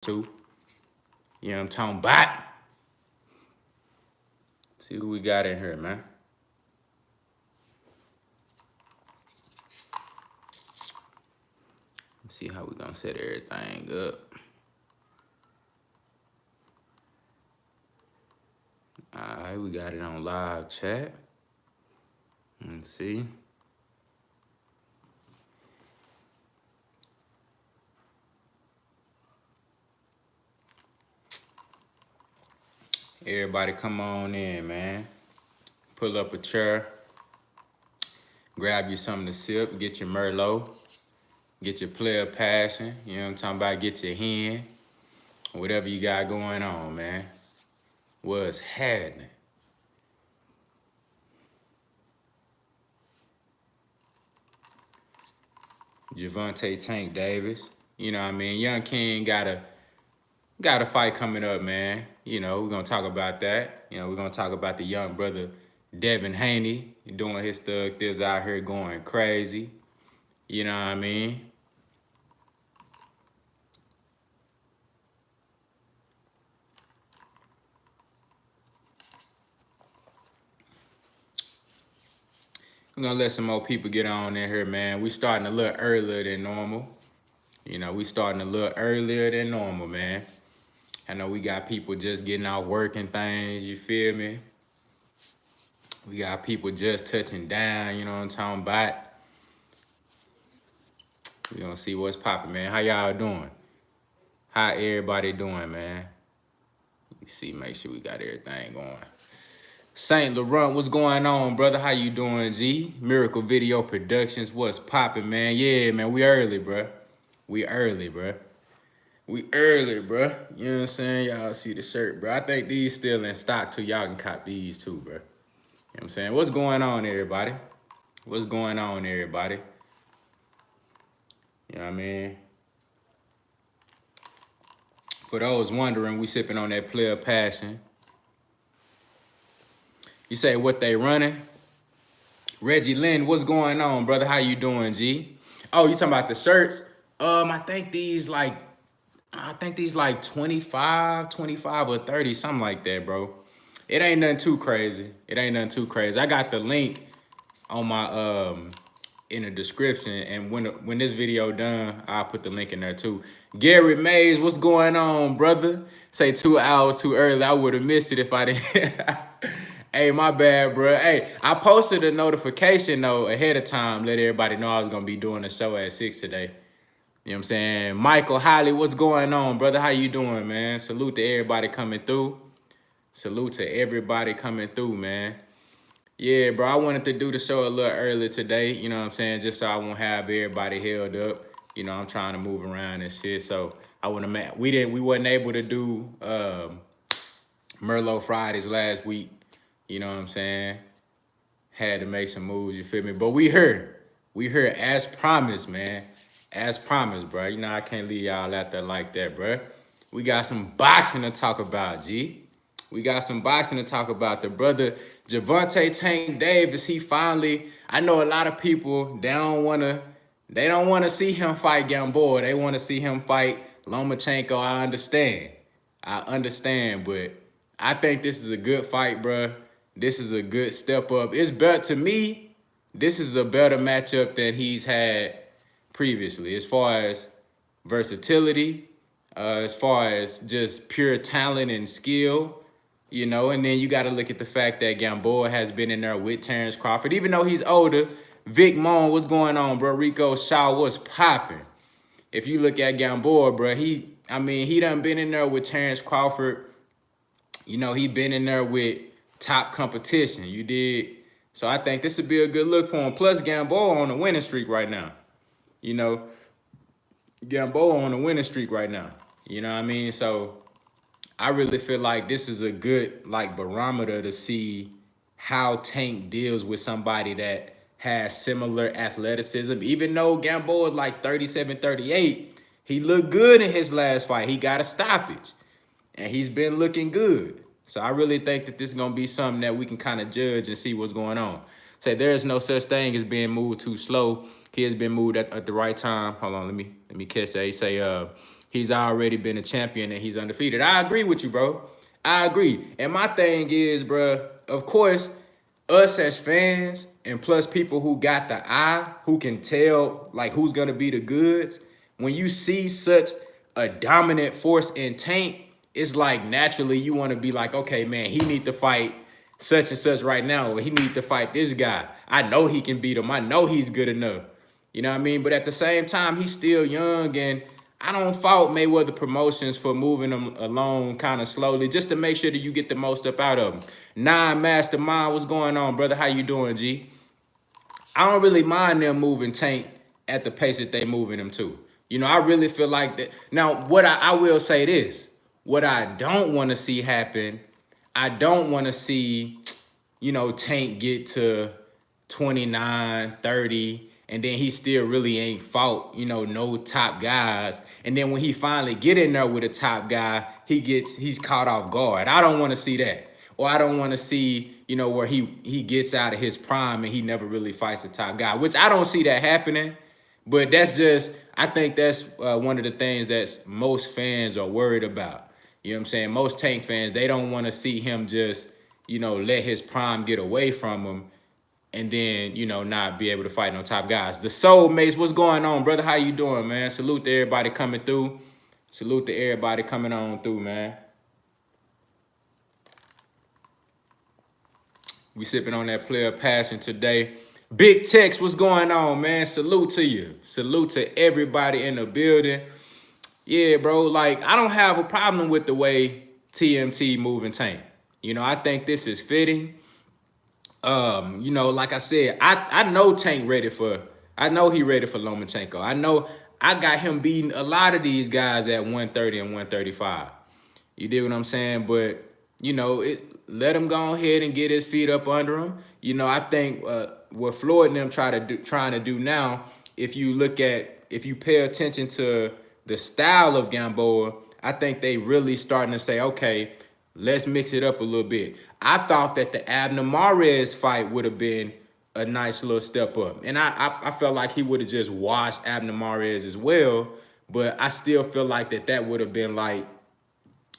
too. You know what I'm talking about? See who we got in here, man. Let's see how we gonna set everything up. All right, we got it on live chat. Let's see. Everybody come on in, man. Pull up a chair. Grab you something to sip. Get your Merlot. Get your player passion. You know what I'm talking about? Get your hen. Whatever you got going on, man. What's happening? Gervonta Tank Davis. You know what I mean? Young King got a fight coming up, man. You know, we're gonna talk about that. You know, we're gonna talk about the young brother Devin Haney doing his thug things out here going crazy. You know what I mean? We're gonna let some more people get on in here, man. We starting a little earlier than normal. You know, we starting a little earlier than normal, man. I know we got people just getting out working things, you feel me? We got people just touching down, you know what I'm talking about? We gonna see what's popping, man. How y'all doing? How everybody doing, man? You see, make sure we got everything going. St. Laurent, what's going on, brother? How you doing, G? Miracle Video Productions, what's popping, man? Yeah, man, we early, bro. We early, bro. We early, bro. You know what I'm saying? Y'all see the shirt, bro. I think these still in stock, too. Y'all can cop these, too, bro. You know what I'm saying? What's going on, everybody? What's going on, everybody? You know what I mean? For those wondering, we sipping on that player passion. You say what they running? Reggie Lynn, what's going on, brother? How you doing, G? Oh, you talking about the shirts? I think these like 25 or 30, something like that, bro. It ain't nothing too crazy. It ain't nothing too crazy. I got the link on my in the description, and when this video done, I'll put the link in there too. Gary Mays, what's going on, brother? Say 2 hours too early. I would have missed it if I didn't. Hey, my bad, bro. Hey, I posted a notification though ahead of time, let everybody know I was gonna be doing the show at 6 today. You know what I'm saying? Michael Holly, what's going on, brother? How you doing, man? Salute to everybody coming through. Salute to everybody coming through, man. Yeah, bro, I wanted to do the show a little early today, you know what I'm saying? Just so I won't have everybody held up. You know, I'm trying to move around and shit. So I want to we wasn't able to do Merlot Fridays last week. You know what I'm saying? Had to make some moves, you feel me? But we here. We here as promised, man. As promised, bro. You know, I can't leave y'all out there like that, bro. We got some boxing to talk about, G. We got some boxing to talk about. The brother Gervonta Tank Davis, he finally, I know a lot of people, they don't want to see him fight Gamboa. They want to see him fight Lomachenko. I understand, but I think this is a good fight, bro. This is a good step up. It's better to me. This is a better matchup than he's had previously, as far as versatility, as far as just pure talent and skill, you know. And then you got to look at the fact that Gamboa has been in there with Terence Crawford, even though he's older. Vic Moan, what's going on, bro? Rico Shaw, what's popping? If you look at Gamboa, bro, he done been in there with Terence Crawford. You know, he been in there with top competition. You did. So I think this would be a good look for him. Plus, Gamboa on a winning streak right now. You know, Gamboa on a winning streak right now. You know what I mean? So I really feel like this is a good barometer to see how Tank deals with somebody that has similar athleticism. Even though Gamboa is like 37, 38, he looked good in his last fight. He got a stoppage, and he's been looking good. So I really think that this is going to be something that we can kind of judge and see what's going on. Say there is no such thing as being moved too slow. He has been moved at the right time. Hold on, let me catch that. He say he's already been a champion and he's undefeated. I agree with you, bro. I agree. And my thing is, bro, of course, us as fans and plus people who got the eye, who can tell like who's gonna be the goods, when you see such a dominant force in Tank, it's like naturally you want to be like, okay, man, he need to fight such and such right now, or he need to fight this guy. I know he can beat him. I know he's good enough. You know what I mean? But at the same time, he's still young, and I don't fault Mayweather Promotions for moving him along kind of slowly just to make sure that you get the most up out of him. Nine Mastermind, what's going on, brother? How you doing, G? I don't really mind them moving Tank at the pace that they moving him to. You know, I really feel like that. Now, what I will say this, what I don't want to see happen, I don't want to see, you know, Tank get to 29, 30, and then he still really ain't fought, you know, no top guys. And then when he finally get in there with a top guy, he's caught off guard. I don't want to see that. Or I don't want to see, you know, where he gets out of his prime and he never really fights a top guy, which I don't see that happening. But that's just, I think that's one of the things that most fans are worried about. You know what I'm saying? Most Tank fans, they don't want to see him just, you know, let his prime get away from him and then, you know, not be able to fight no top guys. The Soulmates, what's going on, brother? How you doing, man? Salute to everybody coming through. Salute to everybody coming on through, man. We sipping on that player passion today. Big Tex, what's going on, man? Salute to you. Salute to everybody in the building. Yeah, bro, like, I don't have a problem with the way TMT moving Tank. You know, I think this is fitting. You know, like I said, I know Tank ready for, I know he ready for Lomachenko. I know I got him beating a lot of these guys at 130 and 135. You dig what I'm saying? But, you know, let him go ahead and get his feet up under him. You know, I think what Floyd and them trying to do now, if you pay attention to the style of Gamboa, I think they really starting to say, okay, let's mix it up a little bit. I thought that the Abner-Mares fight would have been a nice little step up. And I felt like he would have just washed Abner-Mares as well. But I still feel like that would have been like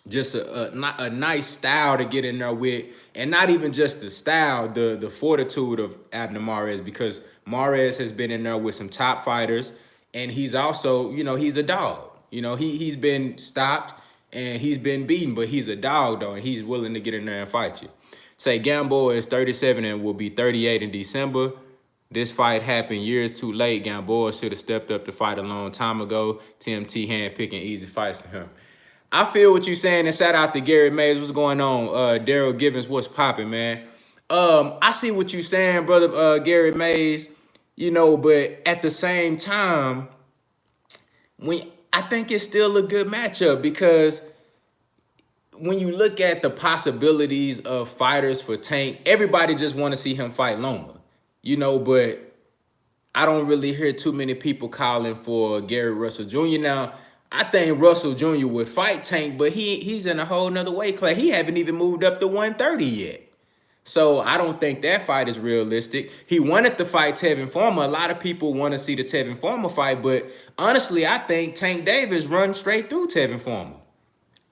just a nice style to get in there with. And not even just the style, the fortitude of Abner-Mares, because Mares has been in there with some top fighters. And he's also, you know, he's a dog. You know, he's been stopped and he's been beaten, but he's a dog, though, and he's willing to get in there and fight you. Say Gamboa is 37 and will be 38 in December. This fight happened years too late. Gamboa should have stepped up to fight a long time ago. TMT hand-picking easy fights for him. I feel what you're saying, and shout out to Gary Mays. What's going on? Daryl Givens, what's popping, man? I see what you're saying, brother Gary Mays. You know, but at the same time, I think it's still a good matchup, because when you look at the possibilities of fighters for Tank, everybody just want to see him fight Loma, you know, but I don't really hear too many people calling for Gary Russell Jr. Now, I think Russell Jr. would fight Tank, but he's in a whole nother weight class. He haven't even moved up to 130 yet. So I don't think that fight is realistic. He wanted to fight Tevin Farmer. A lot of people want to see the Tevin Farmer fight, but honestly, I think Tank Davis run straight through Tevin Farmer.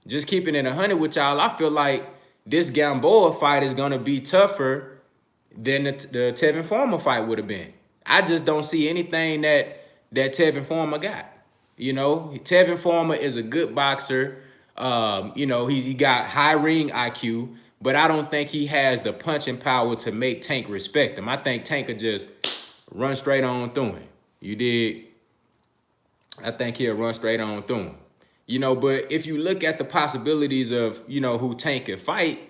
Just keeping it 100 with y'all, I feel like this Gamboa fight is going to be tougher than the Tevin Farmer fight would have been. I just don't see anything that Tevin Farmer got. You know, Tevin Farmer is a good boxer. You know, he got high ring IQ, but I don't think he has the punching power to make Tank respect him. I think Tank could just run straight on through him. You dig? I think he'll run straight on through him. You know, but if you look at the possibilities of, you know, who Tank can fight,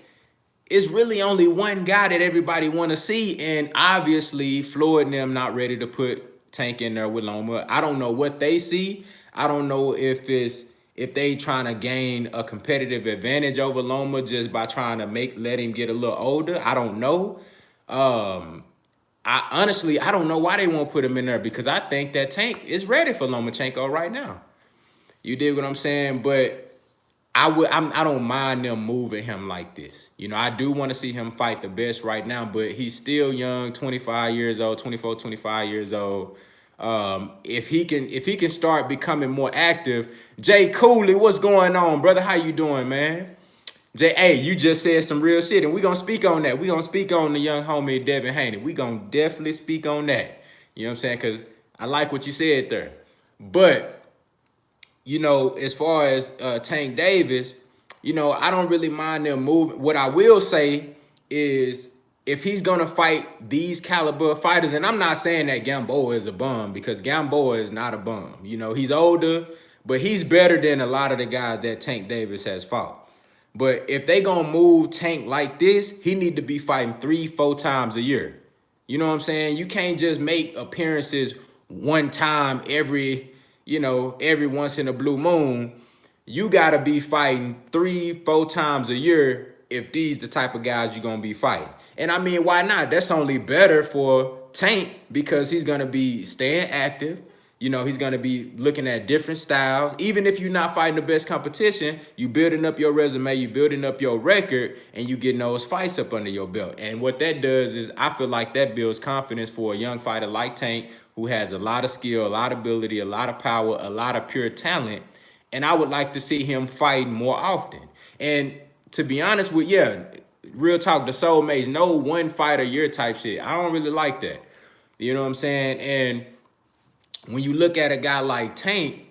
it's really only one guy that everybody want to see. And obviously, Floyd and them not ready to put Tank in there with Loma. I don't know what they see. I don't know if they trying to gain a competitive advantage over Loma just by trying to let him get a little older. I don't know. I honestly don't know why they won't put him in there, because I think that Tank is ready for Lomachenko right now. You dig what I'm saying? But I don't mind them moving him like this. You know, I do want to see him fight the best right now, but he's still young, 25 years old, 24, 25 years old. If he can start becoming more active. Jay Cooley, what's going on, brother? How you doing, man? Jay, hey, you just said some real shit, and we gonna speak on that. We gonna speak on the young homie Devin Haney. We gonna definitely speak on that. You know what I'm saying? Because I like what you said there. But, you know, as far as Tank Davis, you know, I don't really mind them moving. What I will say is if he's going to fight these caliber fighters, and I'm not saying that Gamboa is a bum, because Gamboa is not a bum. You know, he's older, but he's better than a lot of the guys that Tank Davis has fought. But if they going to move Tank like this, he need to be fighting 3-4 times a year. You know what I'm saying? You can't just make appearances one time every once in a blue moon. You got to be fighting 3-4 times a year if these the type of guys you're going to be fighting. And I mean, why not? That's only better for Tank because he's going to be staying active. You know, he's going to be looking at different styles. Even if you're not fighting the best competition, you building up your resume, you building up your record, and you getting those fights up under your belt. And what that does is I feel like that builds confidence for a young fighter like Tank, who has a lot of skill, a lot of ability, a lot of power, a lot of pure talent. And I would like to see him fighting more often. And to be honest with you, real talk, the soulmates, no one fight a year type shit. I don't really like that. You know what I'm saying? And when you look at a guy like Tank,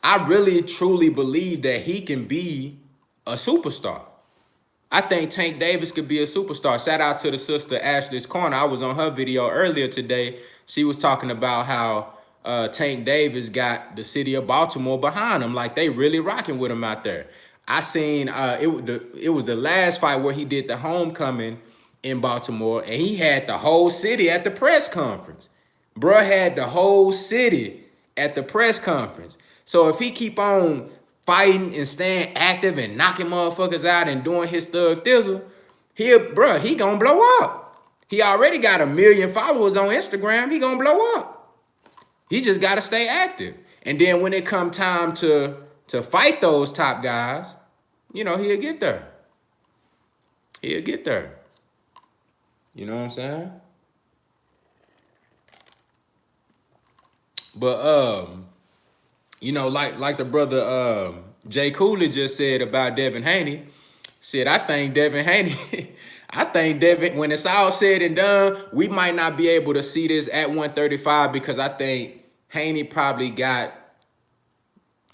I really truly believe that he can be a superstar. I think Tank Davis could be a superstar. Shout out to the sister Ashley's Corner. I was on her video earlier today. She was talking about how Tank Davis got the city of Baltimore behind him. Like, they really rocking with him out there. I seen it was the last fight where he did the homecoming in Baltimore, and he had the whole city at the press conference. Bruh had the whole city at the press conference. So if he keep on fighting and staying active and knocking motherfuckers out and doing his thug thizzle, he gonna blow up. He already got 1 million followers on Instagram. He gonna blow up. He just gotta stay active. And then when it come time to fight those top guys, you know, he'll get there. He'll get there. You know what I'm saying? But you know, like the brother Jay Cooley just said about Devin Haney, shit, I think Devin Haney, when it's all said and done, we might not be able to see this at 135 because I think Haney probably got,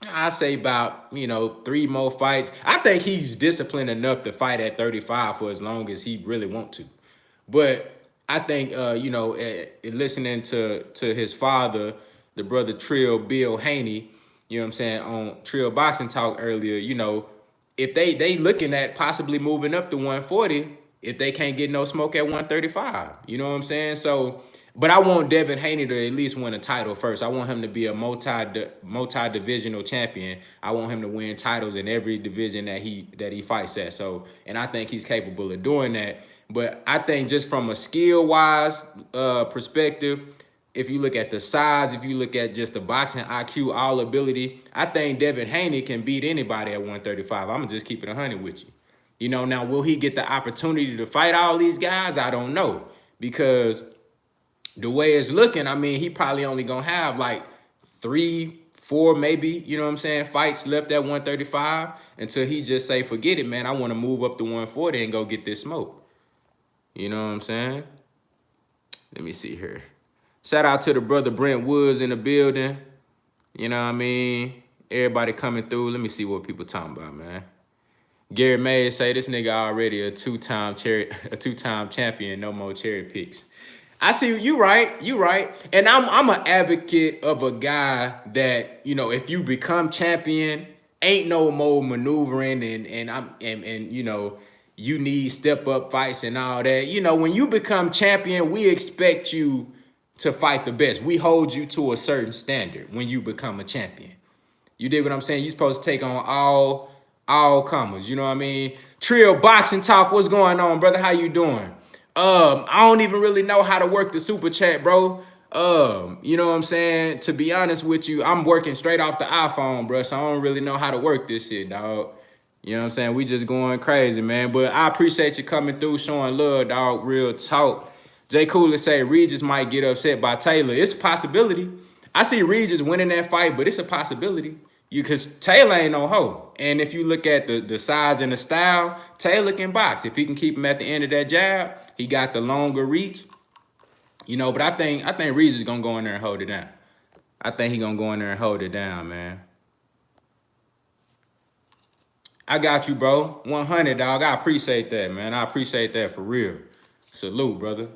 I say about, 3 more fights. I think he's disciplined enough to fight at 35 for as long as he really want to. But I think, listening to his father, the brother Trill Bill Haney, you know what I'm saying, on Trill Boxing Talk earlier, if they looking at possibly moving up to 140 if they can't get no smoke at 135. You know what I'm saying? So, but I want Devin Haney to at least win a title first. I want him to be a multi-divisional champion. I want him to win titles in every division that he fights at. So, and I think he's capable of doing that. But I think just from a skill-wise perspective, if you look at the size, if you look at just the boxing IQ, all ability, I think Devin Haney can beat anybody at 135. I'm going to just keep it 100 with you. Now, will he get the opportunity to fight all these guys? I don't know. Because the way it's looking, I mean, he probably only going to have like 3, 4 maybe, fights left at 135 until he just say, forget it, man. I want to move up to 140 and go get this smoke. You know what I'm saying? Let me see here. Shout out to the brother Brent Woods in the building. You know what I mean? Everybody coming through. Let me see what people talking about, man. Gary Mays say this nigga already a two-time champion, no more cherry picks. I see you right. You right. And I'm an advocate of a guy that, if you become champion, ain't no more maneuvering and you need step up fights and all that. When you become champion, we expect you to fight the best. We hold you to a certain standard when you become a champion. You dig what I'm saying? You're supposed to take on all comers. You know what I mean? Trill Boxing Talk, what's going on, brother? How you doing? I don't even really know how to work the super chat, bro. You know what I'm saying? To be honest with you, I'm working straight off the iPhone, bro, so I don't really know how to work this shit, dog. You know what I'm saying? We just going crazy, man. But I appreciate you coming through, showing love, dog. Real talk. Jay Cooley say Regis might get upset by Taylor. It's a possibility. I see Regis winning that fight, but it's a possibility. Because Taylor ain't no hoe. And if you look at the size and the style, Taylor can box. If he can keep him at the end of that jab, he got the longer reach. You know, but I think Regis is gonna go in there and hold it down. I think he gonna go in there and hold it down, man. I got you, bro. 100, dog. I appreciate that, man. I appreciate that for real. Salute, brother.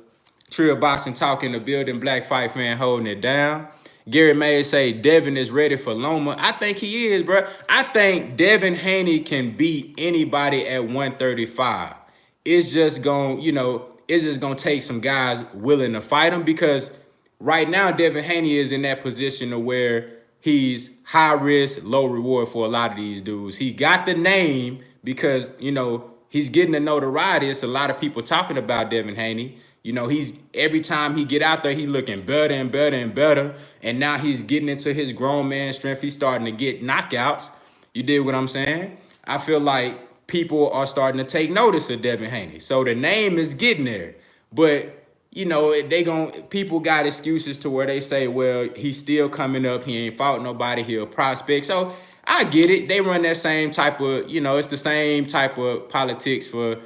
Trill Boxing Talk in the building. Black Fight Fan holding it down. Gary Mays say Devin is ready for Loma. I think he is, bro. I think Devin Haney can beat anybody at 135. It's just going, you know, it's just going to take some guys willing to fight him, because right now Devin Haney is in that position to where he's high risk, low reward for a lot of these dudes. He got the name because, you know, he's getting the notoriety. It's a lot of people talking about Devin Haney. You know, he's every time he get out there, he looking better and better and better. And now he's getting into his grown man strength. He's starting to get knockouts. You dig what I'm saying? I feel like people are starting to take notice of Devin Haney. So the name is getting there. But, you know, people got excuses to where they say, well, he's still coming up. He ain't fought nobody. He a prospect. So I get it. They run that same type of, you know, it's the same type of politics for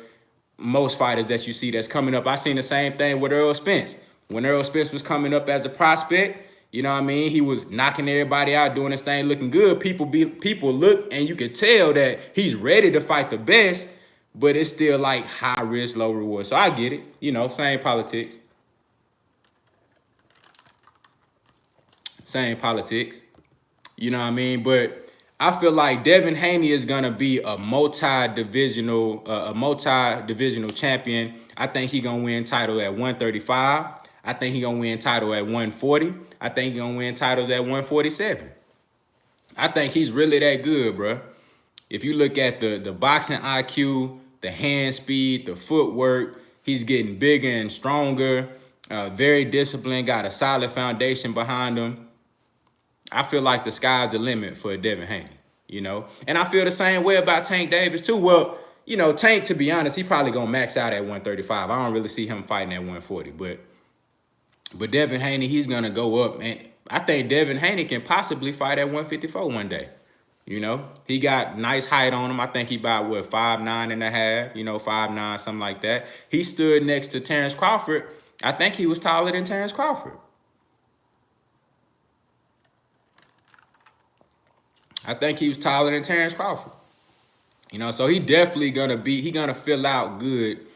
most fighters that you see that's coming up. I seen the same thing with Earl Spence. When Earl Spence was coming up as a prospect, you know what I mean? He was knocking everybody out, doing his thing, looking good. People look, and you could tell that he's ready to fight the best, but it's still like high risk, low reward. So I get it. You know, same politics. Same politics. You know what I mean? But I feel like Devin Haney is gonna be a multi-divisional champion. I think he gonna win title at 135. I think he gonna win title at 140. I think he gonna win titles at 147. I think he's really that good, bro. If you look at the boxing IQ, the hand speed, the footwork, he's getting bigger and stronger. Very disciplined, got a solid foundation behind him. I feel like the sky's the limit for Devin Haney, you know? And I feel the same way about Tank Davis too. Well, you know, Tank, to be honest, he probably gonna max out at 135. I don't really see him fighting at 140, but Devin Haney, he's gonna go up. And I think Devin Haney can possibly fight at 154 one day. You know, he got nice height on him. I think he about, what, 5'9.5", you know, 5'9", something like that. He stood next to Terence Crawford. I think he was taller than Terence Crawford. I think he was taller than Terence Crawford. You know, so he definitely gonna fill out good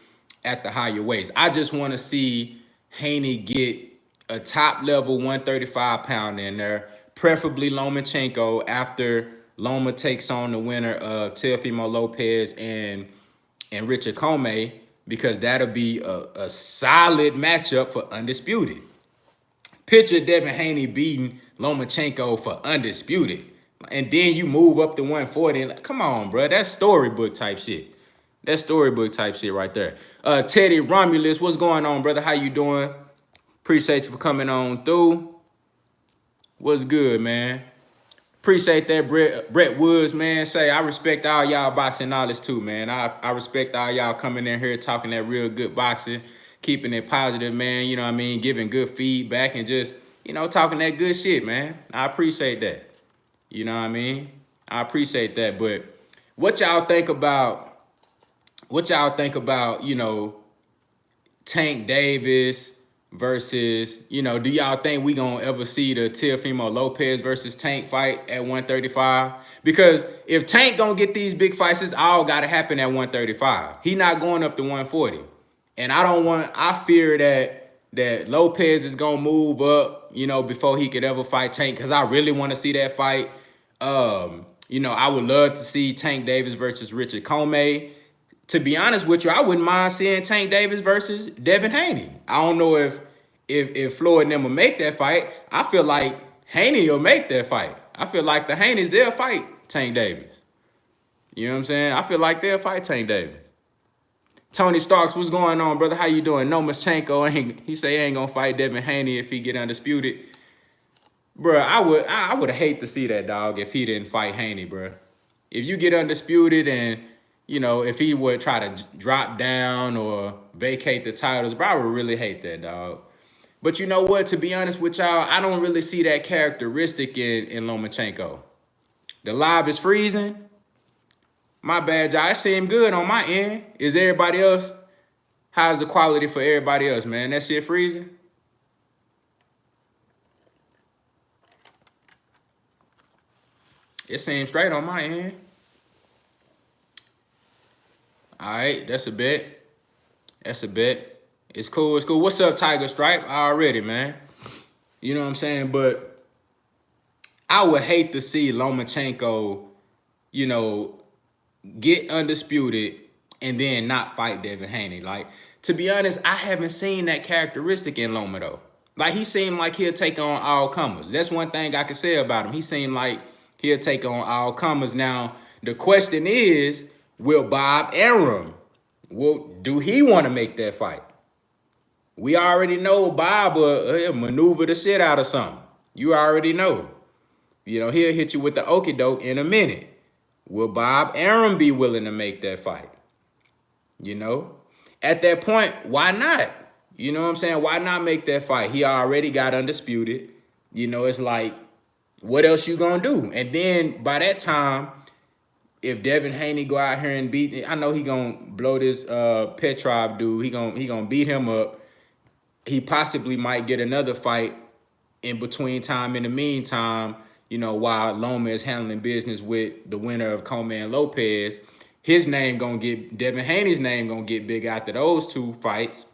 at the higher weights. I just want to see Haney get a top level 135 pounder in there, preferably Lomachenko, after Loma takes on the winner of Teofimo Lopez and Richard Comey, because that'll be a solid matchup for undisputed. Picture Devin Haney beating Lomachenko for undisputed. And then you move up to 140. Like, come on, bro. That's storybook type shit. That's storybook type shit right there. Teddy Romulus, what's going on, brother? How you doing? Appreciate you for coming on through. What's good, man? Appreciate that, Brett Woods, man. Say, I respect all y'all boxing knowledge too, man. I respect all y'all coming in here talking that real good boxing, keeping it positive, man. You know what I mean? Giving good feedback and just, you know, talking that good shit, man. I appreciate that. You know what I mean? I appreciate that. But what y'all think about, you know, Tank Davis versus, you know, do y'all think we gonna ever see the Teofimo Lopez versus Tank fight at 135? Because if Tank gonna get these big fights, it's all gotta happen at 135. He not going up to 140. And I fear that Lopez is gonna move up, you know, before he could ever fight Tank, because I really want to see that fight. You know, I would love to see Tank Davis versus Richard Comey. To be honest with you, I wouldn't mind seeing Tank Davis versus Devin Haney. I don't know if Floyd and them will make that fight. I feel like Haney will make that fight. I feel like the Haneys, they'll fight Tank Davis. You know what I'm saying? I feel like they'll fight Tank Davis. Tony Starks, what's going on, brother? How you doing? No, Mischenko, he say he ain't gonna fight Devin Haney if he get undisputed. Bruh, I would hate to see that, dog, if he didn't fight Haney, bruh. If you get undisputed and, you know, if he would try to drop down or vacate the titles, bro, I would really hate that, dog. But you know what? To be honest with y'all, I don't really see that characteristic in Lomachenko. The live is freezing. My bad, y'all. I seem good on my end. Is everybody else? How's the quality for everybody else, man? That shit freezing? It seems straight on my end. All right, that's a bet. That's a bet. It's cool. It's cool. What's up, Tiger Stripe? Already, man. You know what I'm saying? But I would hate to see Lomachenko, you know, get undisputed and then not fight Devin Haney. Like, to be honest, I haven't seen that characteristic in Loma, though. Like, he seemed like he'll take on all comers. That's one thing I can say about him. He seemed like he'll take on all comers. Now, the question is, will Bob Arum, do he want to make that fight? We already know Bob will maneuver the shit out of something. You already know. You know, he'll hit you with the okie doke in a minute. Will Bob Arum be willing to make that fight? You know? At that point, why not? You know what I'm saying? Why not make that fight? He already got undisputed. You know, it's like, what else you gonna do? And then by that time, if Devin Haney go out here and beat, I know he gonna blow this Petrov dude. He gonna beat him up. He possibly might get another fight in between time. In the meantime, you know, while Loma is handling business with the winner of Coleman and Lopez, his name gonna get, Devin Haney's name gonna get big after those two fights.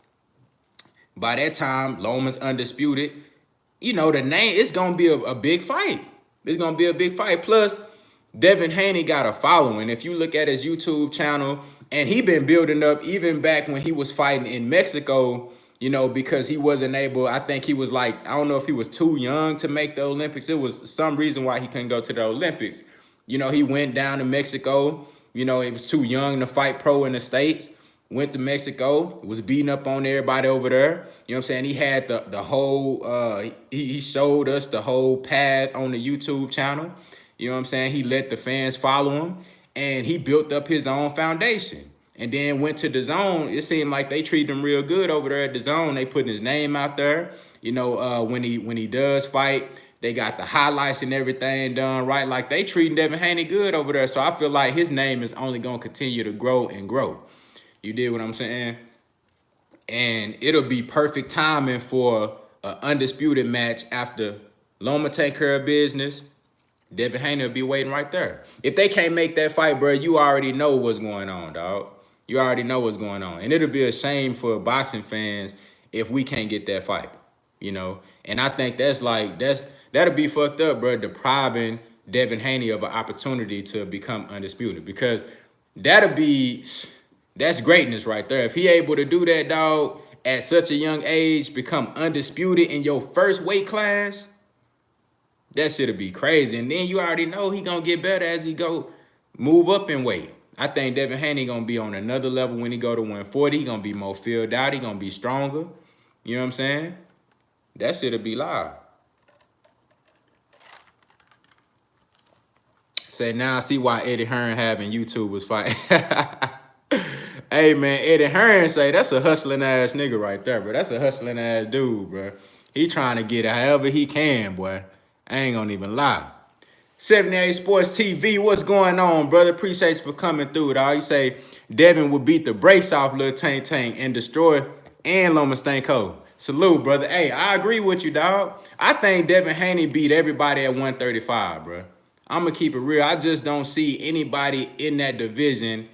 By that time, Loma's undisputed. You know, the name, it's gonna be a big fight. It's gonna be a big fight. Plus, Devin Haney got a following. If you look at his YouTube channel, and he been building up even back when he was fighting in Mexico, you know, because he wasn't able, I think he was like, I don't know if he was too young to make the Olympics. It was some reason why he couldn't go to the Olympics. You know, he went down to Mexico. You know, he was too young to fight pro in the States. Went to Mexico, was beating up on everybody over there. You know what I'm saying? He had the whole, he showed us the whole path on the YouTube channel. You know what I'm saying? He let the fans follow him, and he built up his own foundation. And then went to the zone. It seemed like they treated him real good over there at the zone. They putting his name out there. You know, when he does fight, they got the highlights and everything done right. Like, they treating Devin Haney good over there. So I feel like his name is only going to continue to grow and grow. You did what I'm saying? And it'll be perfect timing for an undisputed match after Loma take care of business. Devin Haney will be waiting right there. If they can't make that fight, bro, you already know what's going on, dog. You already know what's going on. And it'll be a shame for boxing fans if we can't get that fight, you know? And I think that'll be fucked up, bro, depriving Devin Haney of an opportunity to become undisputed, because that's greatness right there. If he able to do that, dog, at such a young age, become undisputed in your first weight class, that shit'll be crazy. And then you already know he gonna get better as he go move up in weight. I think Devin Haney gonna be on another level when he go to 140. He gonna be more filled out. He gonna be stronger. You know what I'm saying? That shit'll be live. Say, now I see why Eddie Hearn having YouTubers fight. Hey, man, Eddie Hearn say that's a hustling ass nigga right there, bro. That's a hustling ass dude, bro. He trying to get it however he can, boy. I ain't gonna even lie. 78 Sports TV, what's going on, brother? Appreciate you for coming through, dog. You say Devin will beat the brakes off Lil Tank Tank and destroy and Loma Stanko. Salute, brother. Hey, I agree with you, dog. I think Devin Haney beat everybody at 135, bro. I'm gonna keep it real. I just don't see anybody in that division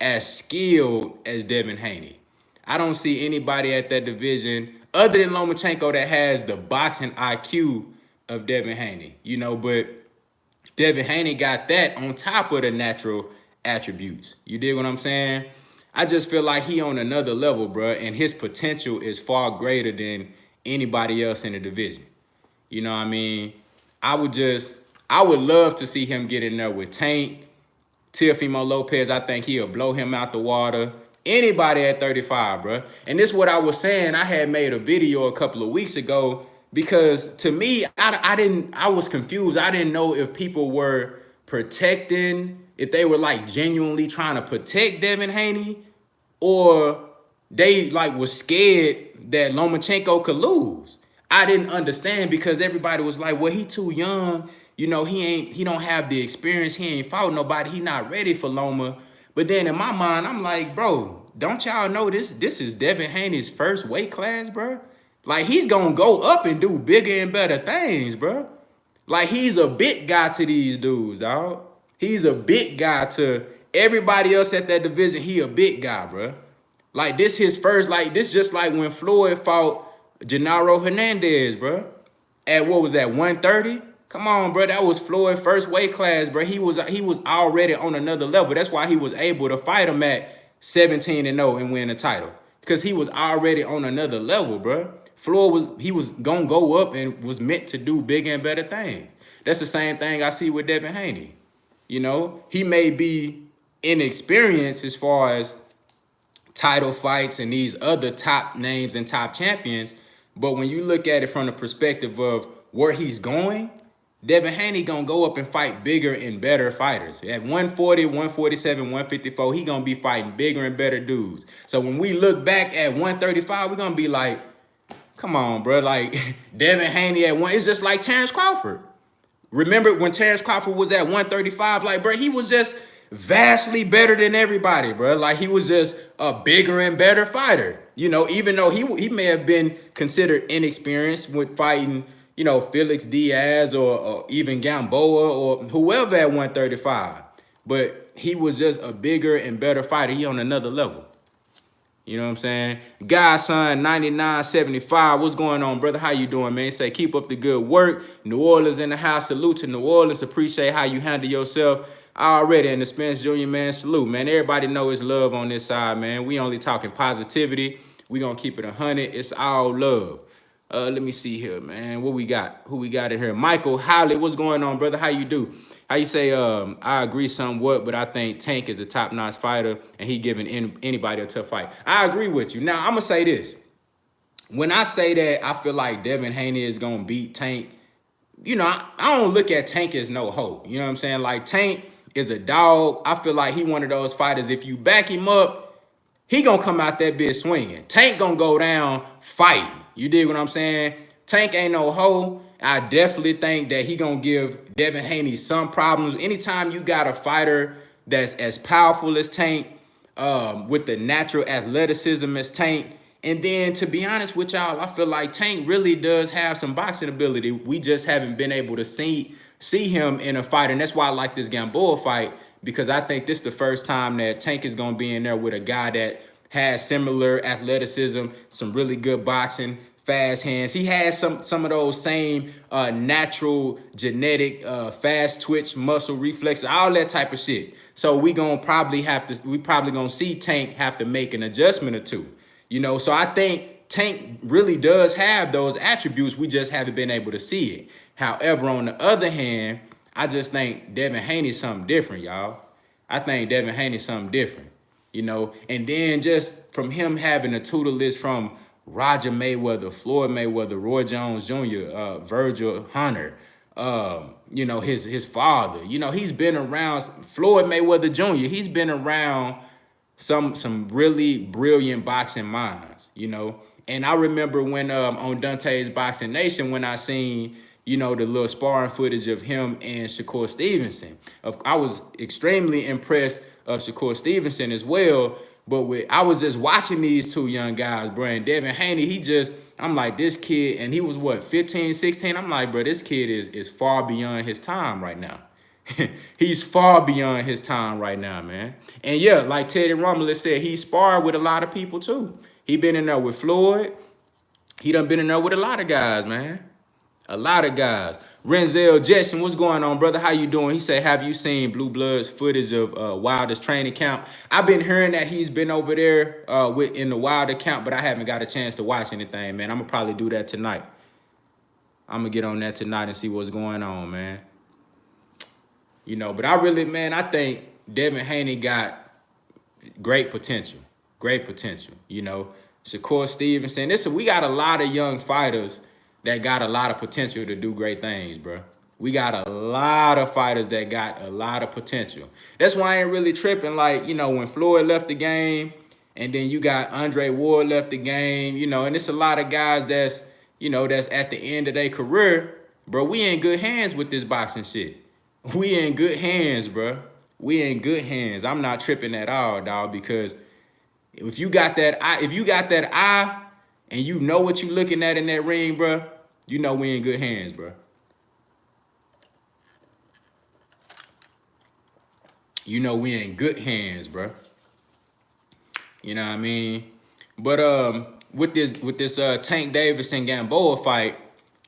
as skilled as Devin Haney. I don't see anybody at that division other than Lomachenko that has the boxing IQ of Devin Haney. You know, but Devin Haney got that on top of the natural attributes. You dig what I'm saying? I just feel like he on another level, bro, and his potential is far greater than anybody else in the division. You know what I mean? I would love to see him get in there with Tank, Teofimo Lopez. I think he'll blow him out the water. Anybody at 35, bro. And this is what I was saying. I had made a video a couple of weeks ago because to me, I was confused. I didn't know if people were protecting if they were like genuinely trying to protect Devin Haney, or they like was scared that Lomachenko could lose. I didn't understand because everybody was like, well, he too young. You know, he don't have the experience. He ain't fought nobody. He not ready for Loma. But then in my mind, I'm like, bro, don't y'all know this is Devin Haney's first weight class, bro? Like, he's gonna go up and do bigger and better things, bro. Like, he's a big guy to these dudes, dog. He's a big guy to everybody else at that division. He a big guy, bro. Like, this his first, like, this just like when Floyd fought Genaro Hernandez, bro. At what was that, 130? Come on, bro. That was Floyd's first weight class, bro. He was already on another level. That's why he was able to fight him at 17-0 and win the title. Because he was already on another level, bro. Floyd was gonna go up and was meant to do bigger and better things. That's the same thing I see with Devin Haney. You know, he may be inexperienced as far as title fights and these other top names and top champions, but when you look at it from the perspective of where he's going, Devin Haney gonna go up and fight bigger and better fighters. At 140, 147, 154, he gonna be fighting bigger and better dudes. So when we look back at 135, we're gonna be like, come on, bro. Like, Devin Haney at one, it's just like Terence Crawford. Remember when Terence Crawford was at 135? Like, bro, he was just vastly better than everybody, bro. Like, he was just a bigger and better fighter. You know, even though he may have been considered inexperienced with fighting, you know, Felix Diaz or even Gamboa or whoever at 135. But he was just a bigger and better fighter. He on another level. You know what I'm saying? Godson 9975. What's going on, brother? How you doing, man? Say, keep up the good work. New Orleans in the house. Salute to New Orleans. Appreciate how you handle yourself already. And the Spence Jr., man, salute, man. Everybody know it's love on this side, man. We only talking positivity. We gonna keep it 100. It's all love. Let me see here, man. What we got? Who we got in here? Michael Howley. What's going on, brother? How you do? How you say, I agree somewhat, but I think Tank is a top-notch fighter, and he giving anybody a tough fight. I agree with you. Now, I'm going to say this. When I say that I feel like Devin Haney is going to beat Tank, you know, I don't look at Tank as no hope. You know what I'm saying? Like, Tank is a dog. I feel like he one of those fighters, if you back him up, he going to come out that bitch swinging. Tank going to go down fighting. You dig what I'm saying? Tank ain't no hoe. I definitely think that he gonna give Devin Haney some problems. Anytime you got a fighter that's as powerful as Tank, with the natural athleticism as Tank, and then to be honest with y'all, I feel like Tank really does have some boxing ability. We just haven't been able to see him in a fight, and that's why I like this Gamboa fight, because I think this is the first time that Tank is gonna be in there with a guy that has similar athleticism, some really good boxing, fast hands. He has some of those same natural genetic fast twitch muscle reflexes, all that type of shit. So we probably gonna see Tank have to make an adjustment or two. You know, so I think Tank really does have those attributes. We just haven't been able to see it. However, on the other hand, I just think Devin Haney's something different, y'all. I think Devin Haney's something different, you know. And then just from him having a tutelage from Roger Mayweather, Floyd Mayweather, Roy Jones Jr., Virgil Hunter, you know, his father. You know, he's been around Floyd Mayweather Jr. He's been around some really brilliant boxing minds, you know. And I remember when on Dante's Boxing Nation, when I seen, you know, the little sparring footage of him and Shakur Stevenson. I was extremely impressed of Shakur Stevenson as well. But I was just watching these two young guys, bro. And Devin Haney, I'm like, this kid, and he was what, 15, 16? I'm like, bro, this kid is far beyond his time right now. He's far beyond his time right now, man. And yeah, like Teddy Rumley said, he sparred with a lot of people too. He been in there with Floyd. He done been in there with a lot of guys, man. A lot of guys. Renzel Jetson, what's going on, brother? How you doing? He said, have you seen Blue Blood's footage of Wilder's training camp? I've been hearing that he's been over there in the Wilder camp, but I haven't got a chance to watch anything, man. I'm going to probably do that tonight. I'm going to get on that tonight and see what's going on, man. You know, but I think Devin Haney got great potential. Great potential, you know. Shakur Stevenson. We got a lot of young fighters that got a lot of potential to do great things, bro. We got a lot of fighters that got a lot of potential. That's why I ain't really tripping. Like, you know, when Floyd left the game, and then you got Andre Ward left the game, you know, and it's a lot of guys that's, you know, that's at the end of their career. Bro, we in good hands with this boxing shit. We in good hands, bro. We in good hands. I'm not tripping at all, dog, because if you got that eye, and you know what you looking at in that ring, bro, you know we in good hands, bro. You know we in good hands, bro. You know what I mean? But with this Tank Davis and Gamboa fight,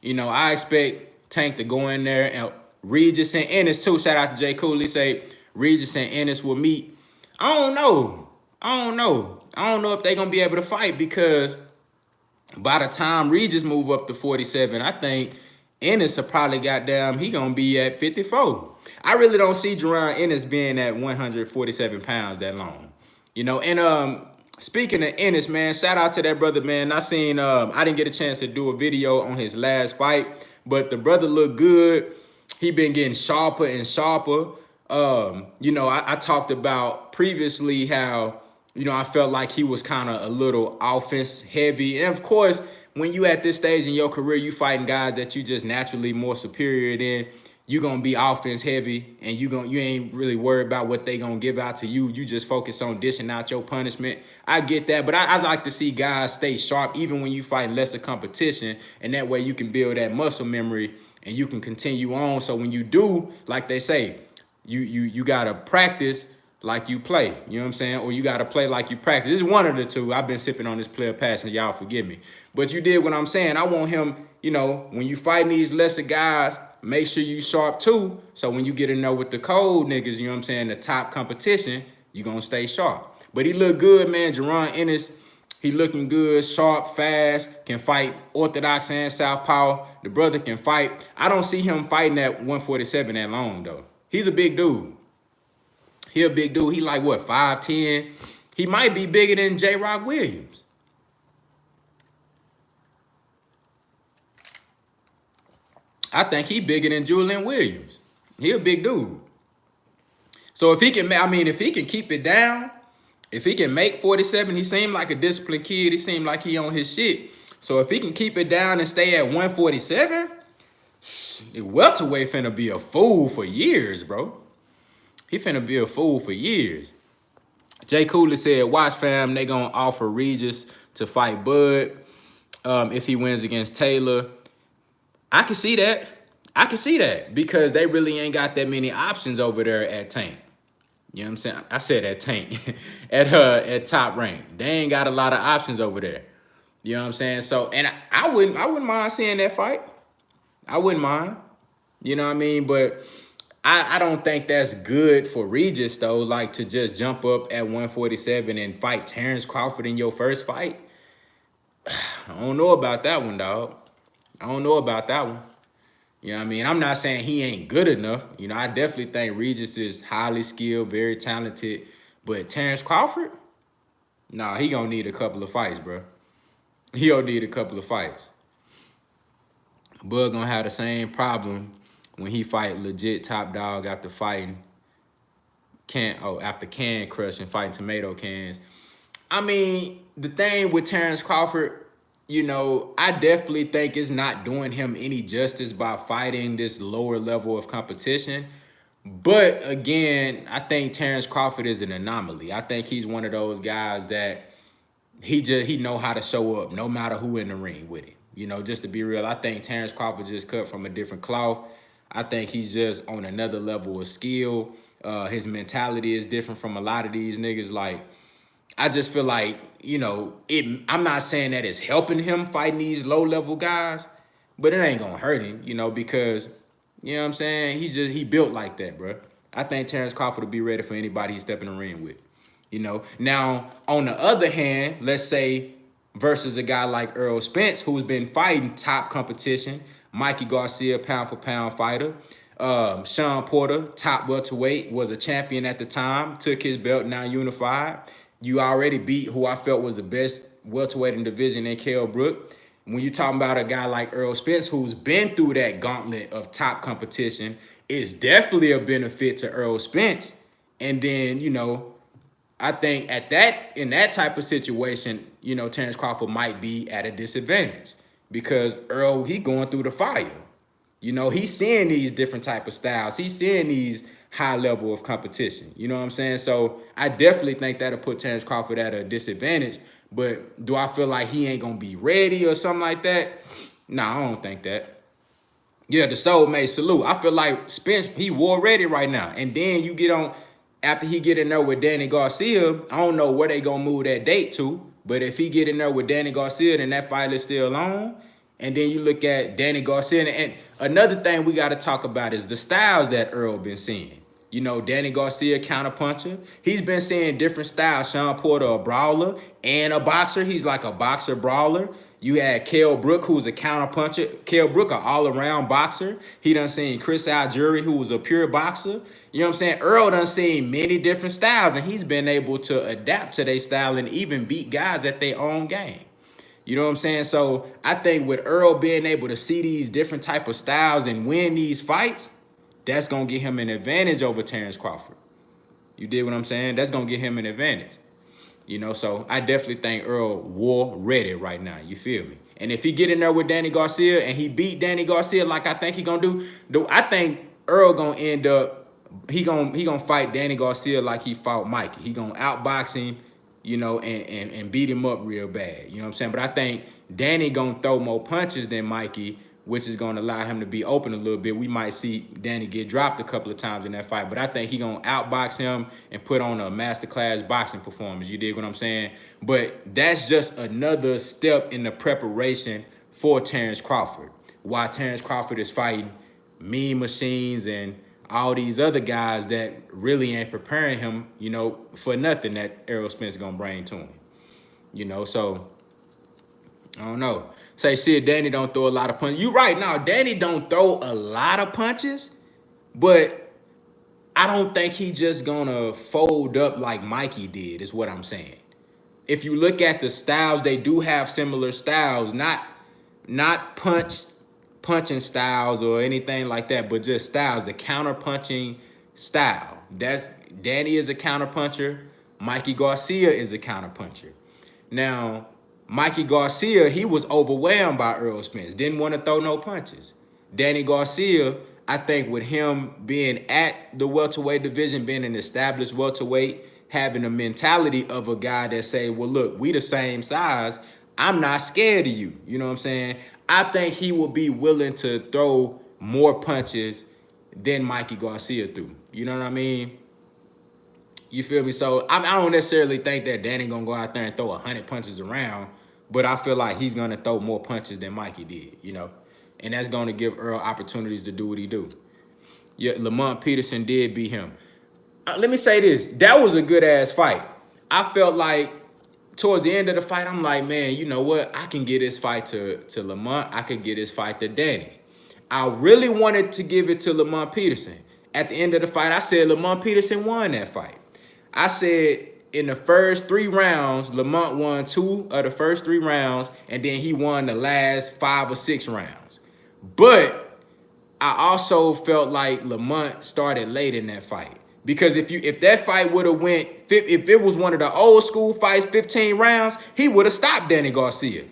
you know, I expect Tank to go in there, and Regis and Ennis too. Shout out to Jay Cooley, say Regis and Ennis will meet. I don't know. I don't know. I don't know if they're gonna be able to fight, because by the time Regis move up to 47, I think Ennis will probably he gonna be at 54. I really don't see Jerron Ennis being at 147 pounds that long. You know, and speaking of Ennis, man, shout out to that brother, man. I didn't get a chance to do a video on his last fight, but the brother looked good. He been getting sharper and sharper. You know, I talked about previously how, you know, I felt like he was kind of a little offense heavy. And of course, when you at this stage in your career, you fighting guys that you just naturally more superior than, you gonna be offense heavy, and you ain't really worried about what they gonna give out to you. You just focus on dishing out your punishment. I get that, but I like to see guys stay sharp even when you fight lesser competition, and that way you can build that muscle memory and you can continue on. So when you do, like they say, you gotta practice like you play, you know what I'm saying? Or you gotta play like you practice. It's one of the two. I've been sipping on this player passion, y'all forgive me. But you did what I'm saying. I want him, you know, when you fighting these lesser guys, make sure you sharp too. So when you get in there with the cold niggas, you know what I'm saying, the top competition, you gonna stay sharp. But he look good, man. Jerron Ennis, he looking good, sharp, fast, can fight orthodox and southpaw. The brother can fight. I don't see him fighting at 147 that long, though. He's a big dude. He a big dude. He like, what, 5'10"? He might be bigger than J-Rock Williams. I think he bigger than Julian Williams. He a big dude. So if he can, I mean, if he can keep it down, if he can make 47, he seemed like a disciplined kid. He seemed like he on his shit. So if he can keep it down and stay at 147, the welterweight finna be a fool for years, bro. He finna be a fool for years. Jay Cooley said, watch fam, they gonna offer Regis to fight Bud if he wins against Taylor. I can see that. I can see that, because they really ain't got that many options over there at Tank. You know what I'm saying? I said at Tank. at Top Rank. They ain't got a lot of options over there. You know what I'm saying? So, and I wouldn't mind seeing that fight. I wouldn't mind. You know what I mean? But I don't think that's good for Regis, though, like to just jump up at 147 and fight Terence Crawford in your first fight. I don't know about that one, dog. I don't know about that one. You know what I mean? I'm not saying he ain't good enough. You know, I definitely think Regis is highly skilled, very talented. But Terence Crawford? Nah, he gonna need a couple of fights, bro. He gonna need a couple of fights. Bud gonna have the same problem when he fight legit top dog after fighting after can crush and fighting tomato cans. I mean, the thing with Terence Crawford, you know, I definitely think it's not doing him any justice by fighting this lower level of competition. But again, I think Terence Crawford is an anomaly. I think he's one of those guys that he know how to show up no matter who in the ring with it. You know, just to be real, I think Terence Crawford just cut from a different cloth. I think he's just on another level of skill. His mentality is different from a lot of these niggas. Like, I just feel like, you know, I'm not saying that it's helping him fighting these low-level guys, but it ain't gonna hurt him, you know, because, you know what I'm saying, he built like that, bro. I think Terence Crawford will be ready for anybody he's stepping in the ring with, you know. Now, on the other hand, let's say versus a guy like Errol Spence, who's been fighting top competition, Mikey Garcia, pound-for-pound fighter, Shawn Porter, top welterweight, was a champion at the time, took his belt, now unified. You already beat who I felt was the best welterweight in the division in Kell Brook. When you're talking about a guy like Errol Spence, who's been through that gauntlet of top competition, it's definitely a benefit to Errol Spence. And then, you know, I think in that type of situation, you know, Terence Crawford might be at a disadvantage because Earl, he going through the fire. You know, he's seeing these different type of styles. He's seeing these high level of competition. You know what I'm saying? So I definitely think that'll put Terence Crawford at a disadvantage. But do I feel like he ain't gonna be ready or something like that? Nah, I don't think that. Yeah, the soulmate salute. I feel like Spence, he war ready right now. And then you get on, after he get in there with Danny Garcia, I don't know where they gonna move that date to, but if he get in there with Danny Garcia, then that fight is still on. And then you look at Danny Garcia, and another thing we got to talk about is the styles that Earl been seeing. You know, Danny Garcia, counterpuncher. He's been seeing different styles. Shawn Porter, a brawler and a boxer. He's like a boxer brawler. You had Kell Brook, who's a counterpuncher. Kell Brook, an all-around boxer. He done seen Chris Algieri, who was a pure boxer. You know what I'm saying? Earl done seen many different styles, and he's been able to adapt to their style and even beat guys at their own game. You know what I'm saying? So I think with Earl being able to see these different type of styles and win these fights, that's going to give him an advantage over Terence Crawford. You did what I'm saying? That's going to give him an advantage. You know, so I definitely think Earl war ready right now. You feel me? And if he get in there with Danny Garcia and he beat Danny Garcia like I think he going to do, I think Earl going to end up, he gonna fight Danny Garcia like he fought Mikey. He going to outbox him, you know, and beat him up real bad. You know what I'm saying? But I think Danny gonna throw more punches than Mikey, which is gonna allow him to be open a little bit. We might see Danny get dropped a couple of times in that fight, but I think he gonna outbox him and put on a masterclass boxing performance. You dig what I'm saying? But that's just another step in the preparation for Terence Crawford. While Terence Crawford is fighting Mean Machines and all these other guys that really ain't preparing him, you know, for nothing that Errol Spence gonna bring to him. You know, so I don't know. Say, shit, Danny don't throw a lot of punches. You right now, Danny don't throw a lot of punches, but I don't think he just gonna fold up like Mikey did, is what I'm saying. If you look at the styles, they do have similar styles, not punching styles or anything like that, but just styles, the counter punching style. That's Danny is a counter puncher. Mikey Garcia is a counter puncher. Now, Mikey Garcia, he was overwhelmed by Errol Spence, didn't want to throw no punches. Danny Garcia, I think with him being at the welterweight division, being an established welterweight, having a mentality of a guy that say, well, look, we the same size. I'm not scared of you. You know what I'm saying? I think he will be willing to throw more punches than Mikey Garcia threw. You know what I mean? You feel me? So I don't necessarily think that Danny gonna go out there and throw 100 punches around, but I feel like he's gonna throw more punches than Mikey did, you know? And that's gonna give Earl opportunities to do what he do. Yeah, Lamont Peterson did beat him. Let me say this. That was a good-ass fight. I felt like towards the end of the fight, I'm like, man, you know what? I can get this fight to Lamont. I could get this fight to Danny. I really wanted to give it to Lamont Peterson. At the end of the fight, I said Lamont Peterson won that fight. I said in the first 3 rounds, Lamont won 2 of the first 3 rounds, and then he won the last 5 or 6 rounds. But I also felt like Lamont started late in that fight. Because if that fight would have went, if it was one of the old school fights, 15 rounds, he would have stopped Danny Garcia.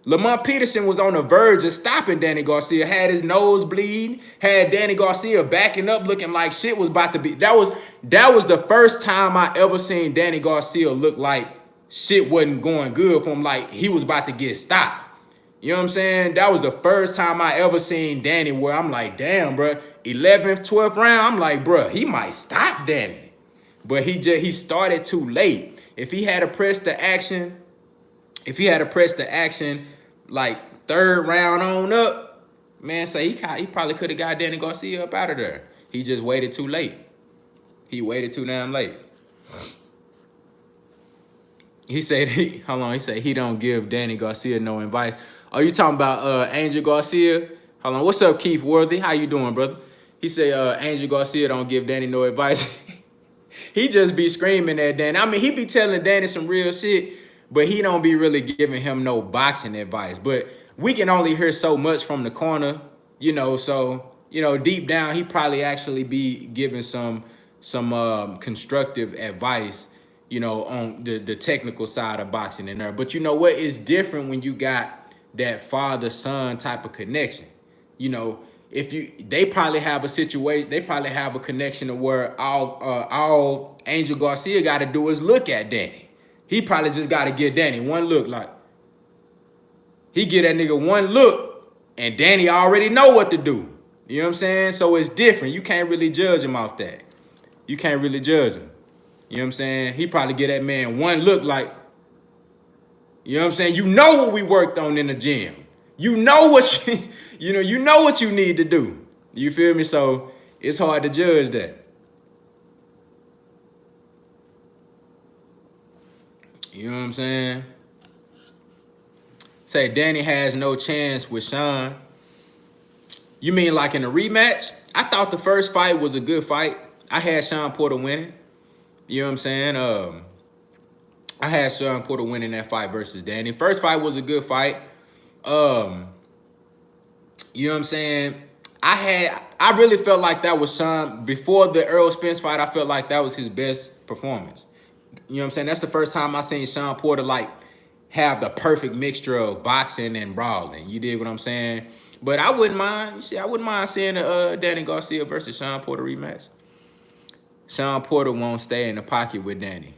Lamont Peterson was on the verge of stopping Danny Garcia, had his nose bleeding, had Danny Garcia backing up looking like shit was about to be. That was the first time I ever seen Danny Garcia look like shit wasn't going good for him, like he was about to get stopped. You know what I'm saying? That was the first time I ever seen Danny where I'm like, damn, bro, 11th, 12th round, I'm like, bro, he might stop Danny. But he started too late. If he had to press the action, like 3rd round on up, man, say he probably could have got Danny Garcia up out of there. He just waited too late. He waited too damn late. He said, he said he don't give Danny Garcia no advice. Are you talking about Angel Garcia? Hold on, what's up, Keith Worthy? How you doing, brother? He said Angel Garcia don't give Danny no advice. He just be screaming at Danny. I mean, he be telling Danny some real shit, but he don't be really giving him no boxing advice. But we can only hear so much from the corner, you know. So, you know, deep down, he probably actually be giving some constructive advice, you know, on the technical side of boxing and there. But you know what? It's different when you got that father-son type of connection. You know, if they probably have a situation, they probably have a connection to where all Angel Garcia got to do is look at Danny. He probably just got to give Danny one look, like he get that nigga one look, and Danny already know what to do. You know what I'm saying? So it's different. You can't really judge him off that. You can't really judge him. You know what I'm saying? He probably get that man one look, like, you know what I'm saying? You know what we worked on in the gym. You know what you know what you need to do. You feel me? So it's hard to judge that. You know what I'm saying? Say Danny has no chance with Shawn. You mean like in a rematch? I thought the first fight was a good fight. I had Shawn Porter winning. You know what I'm saying? I had Shawn Porter winning that fight versus Danny. First fight was a good fight. You know what I'm saying? I really felt like that was Shawn, before the Errol Spence fight, I felt like that was his best performance. You know what I'm saying? That's the first time I seen Shawn Porter like have the perfect mixture of boxing and brawling. You dig what I'm saying? But I wouldn't mind. I wouldn't mind seeing a Danny Garcia versus Shawn Porter rematch. Shawn Porter won't stay in the pocket with Danny.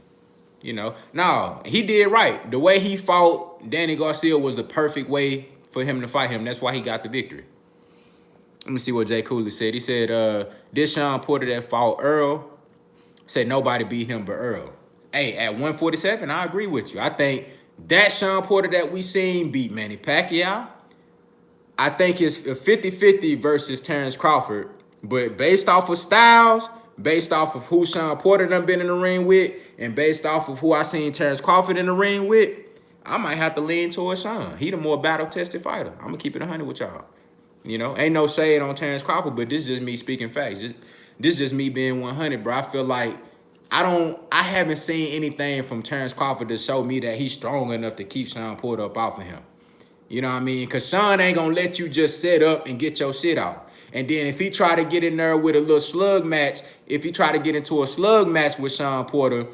You know, no, he did right. The way he fought Danny Garcia was the perfect way for him to fight him. That's why he got the victory. Let me see what Jay Cooley said. He said, this Shawn Porter that fought Earl, said nobody beat him but Earl. Hey, at 147, I agree with you. I think that Shawn Porter that we seen beat Manny Pacquiao. I think it's a 50-50 versus Terence Crawford. But based off of styles, based off of who Shawn Porter done been in the ring with, and based off of who I seen Terence Crawford in the ring with, I might have to lean towards Shawn. He the more battle-tested fighter. I'm going to keep it 100 with y'all. You know, ain't no shade on Terence Crawford, but this is just me speaking facts. This is just me being 100, bro. I feel like I haven't seen anything from Terence Crawford to show me that he's strong enough to keep Shawn Porter up off of him. You know what I mean? Because Shawn ain't going to let you just set up and get your shit out. And then if he try to get in there with a little slug match, if he try to get into a slug match with Shawn Porter,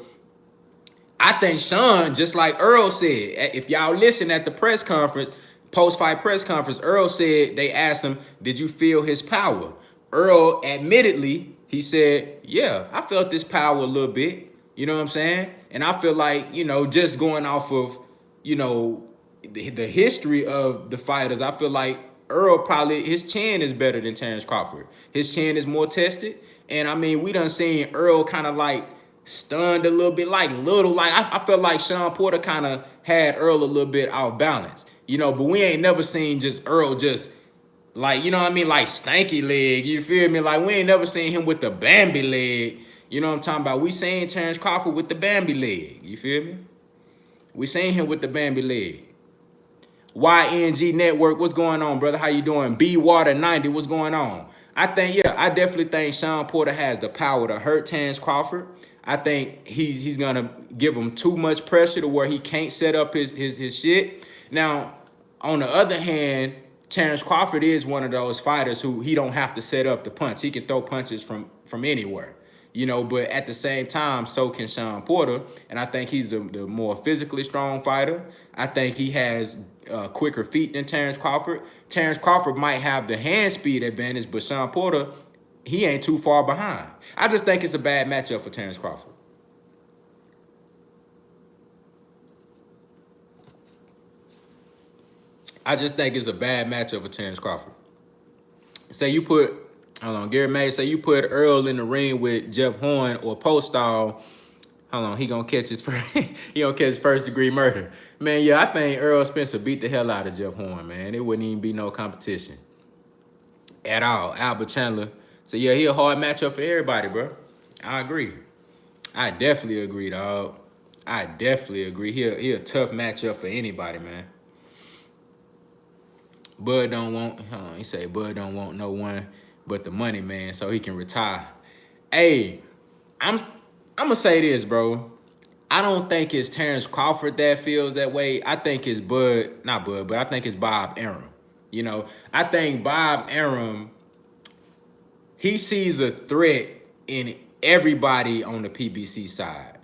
I think Shawn, just like Earl said, if y'all listen at the press conference, post-fight press conference, Earl said, they asked him, did you feel his power? Earl, admittedly, he said, yeah, I felt this power a little bit. You know what I'm saying? And I feel like, you know, just going off of, you know, the history of the fighters, I feel like Earl probably, his chin is better than Terence Crawford. His chin is more tested. And I mean, we done seen Earl kind of like stunned a little bit, like I felt like Shawn Porter kind of had Earl a little bit off balance. You know, but we ain't never seen just Earl just like, you know what I mean, like stanky leg. You feel me? Like we ain't never seen him with the Bambi leg. You know what I'm talking about? We seen Terence Crawford with the Bambi leg. You feel me? We seen him with the Bambi leg. YNG Network, what's going on, brother? How you doing? B Water 90, what's going on? I definitely think Shawn Porter has the power to hurt Terence Crawford. I think he's gonna give him too much pressure to where he can't set up his shit. Now, on the other hand, Terence Crawford is one of those fighters who he don't have to set up the punch. He can throw punches from anywhere. You know, but at the same time, so can Shawn Porter. And I think he's the more physically strong fighter. I think he has quicker feet than Terence Crawford. Terence Crawford might have the hand speed advantage, but Shawn Porter, he ain't too far behind. I just think it's a bad matchup for Terence Crawford. I just think it's a bad matchup for Terence Crawford. Say you put, hold on, Gary May, say you put Earl in the ring with Jeff Horn or Postall, hold on, he gonna catch his first, he gonna catch his first degree murder. Man, yeah, I think Earl Spencer beat the hell out of Jeff Horn, man. It wouldn't even be no competition at all. Albert Chandler. So yeah, he a hard matchup for everybody, bro. I agree. I definitely agree, dog. I definitely agree. He a tough matchup for anybody, man. Bud don't want, hold on, he say Bud don't want no one but the money, man, so he can retire. Hey, I'm gonna say this, bro. I don't think it's Terence Crawford that feels that way. I think it's not Bud, but I think it's Bob Arum. You know, I think Bob Arum, he sees a threat in everybody on the PBC side,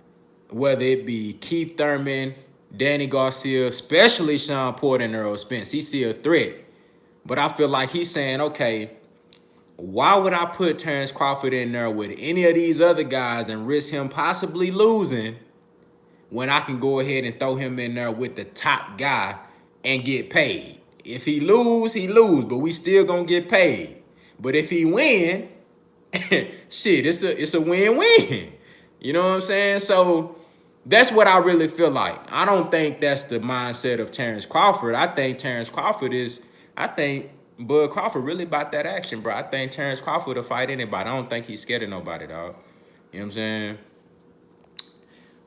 whether it be Keith Thurman, Danny Garcia, especially Shawn Porter and Earl Spence. He see a threat. But I feel like he's saying, okay, why would I put Terence Crawford in there with any of these other guys and risk him possibly losing when I can go ahead and throw him in there with the top guy and get paid? If he lose, he lose, but we still gonna get paid. But if he win, shit, it's a win-win. You know what I'm saying? So that's what I really feel like. I don't think that's the mindset of Terence Crawford. I think Bud Crawford really about that action, bro. I think Terence Crawford will fight anybody. I don't think he's scared of nobody, dog. You know what I'm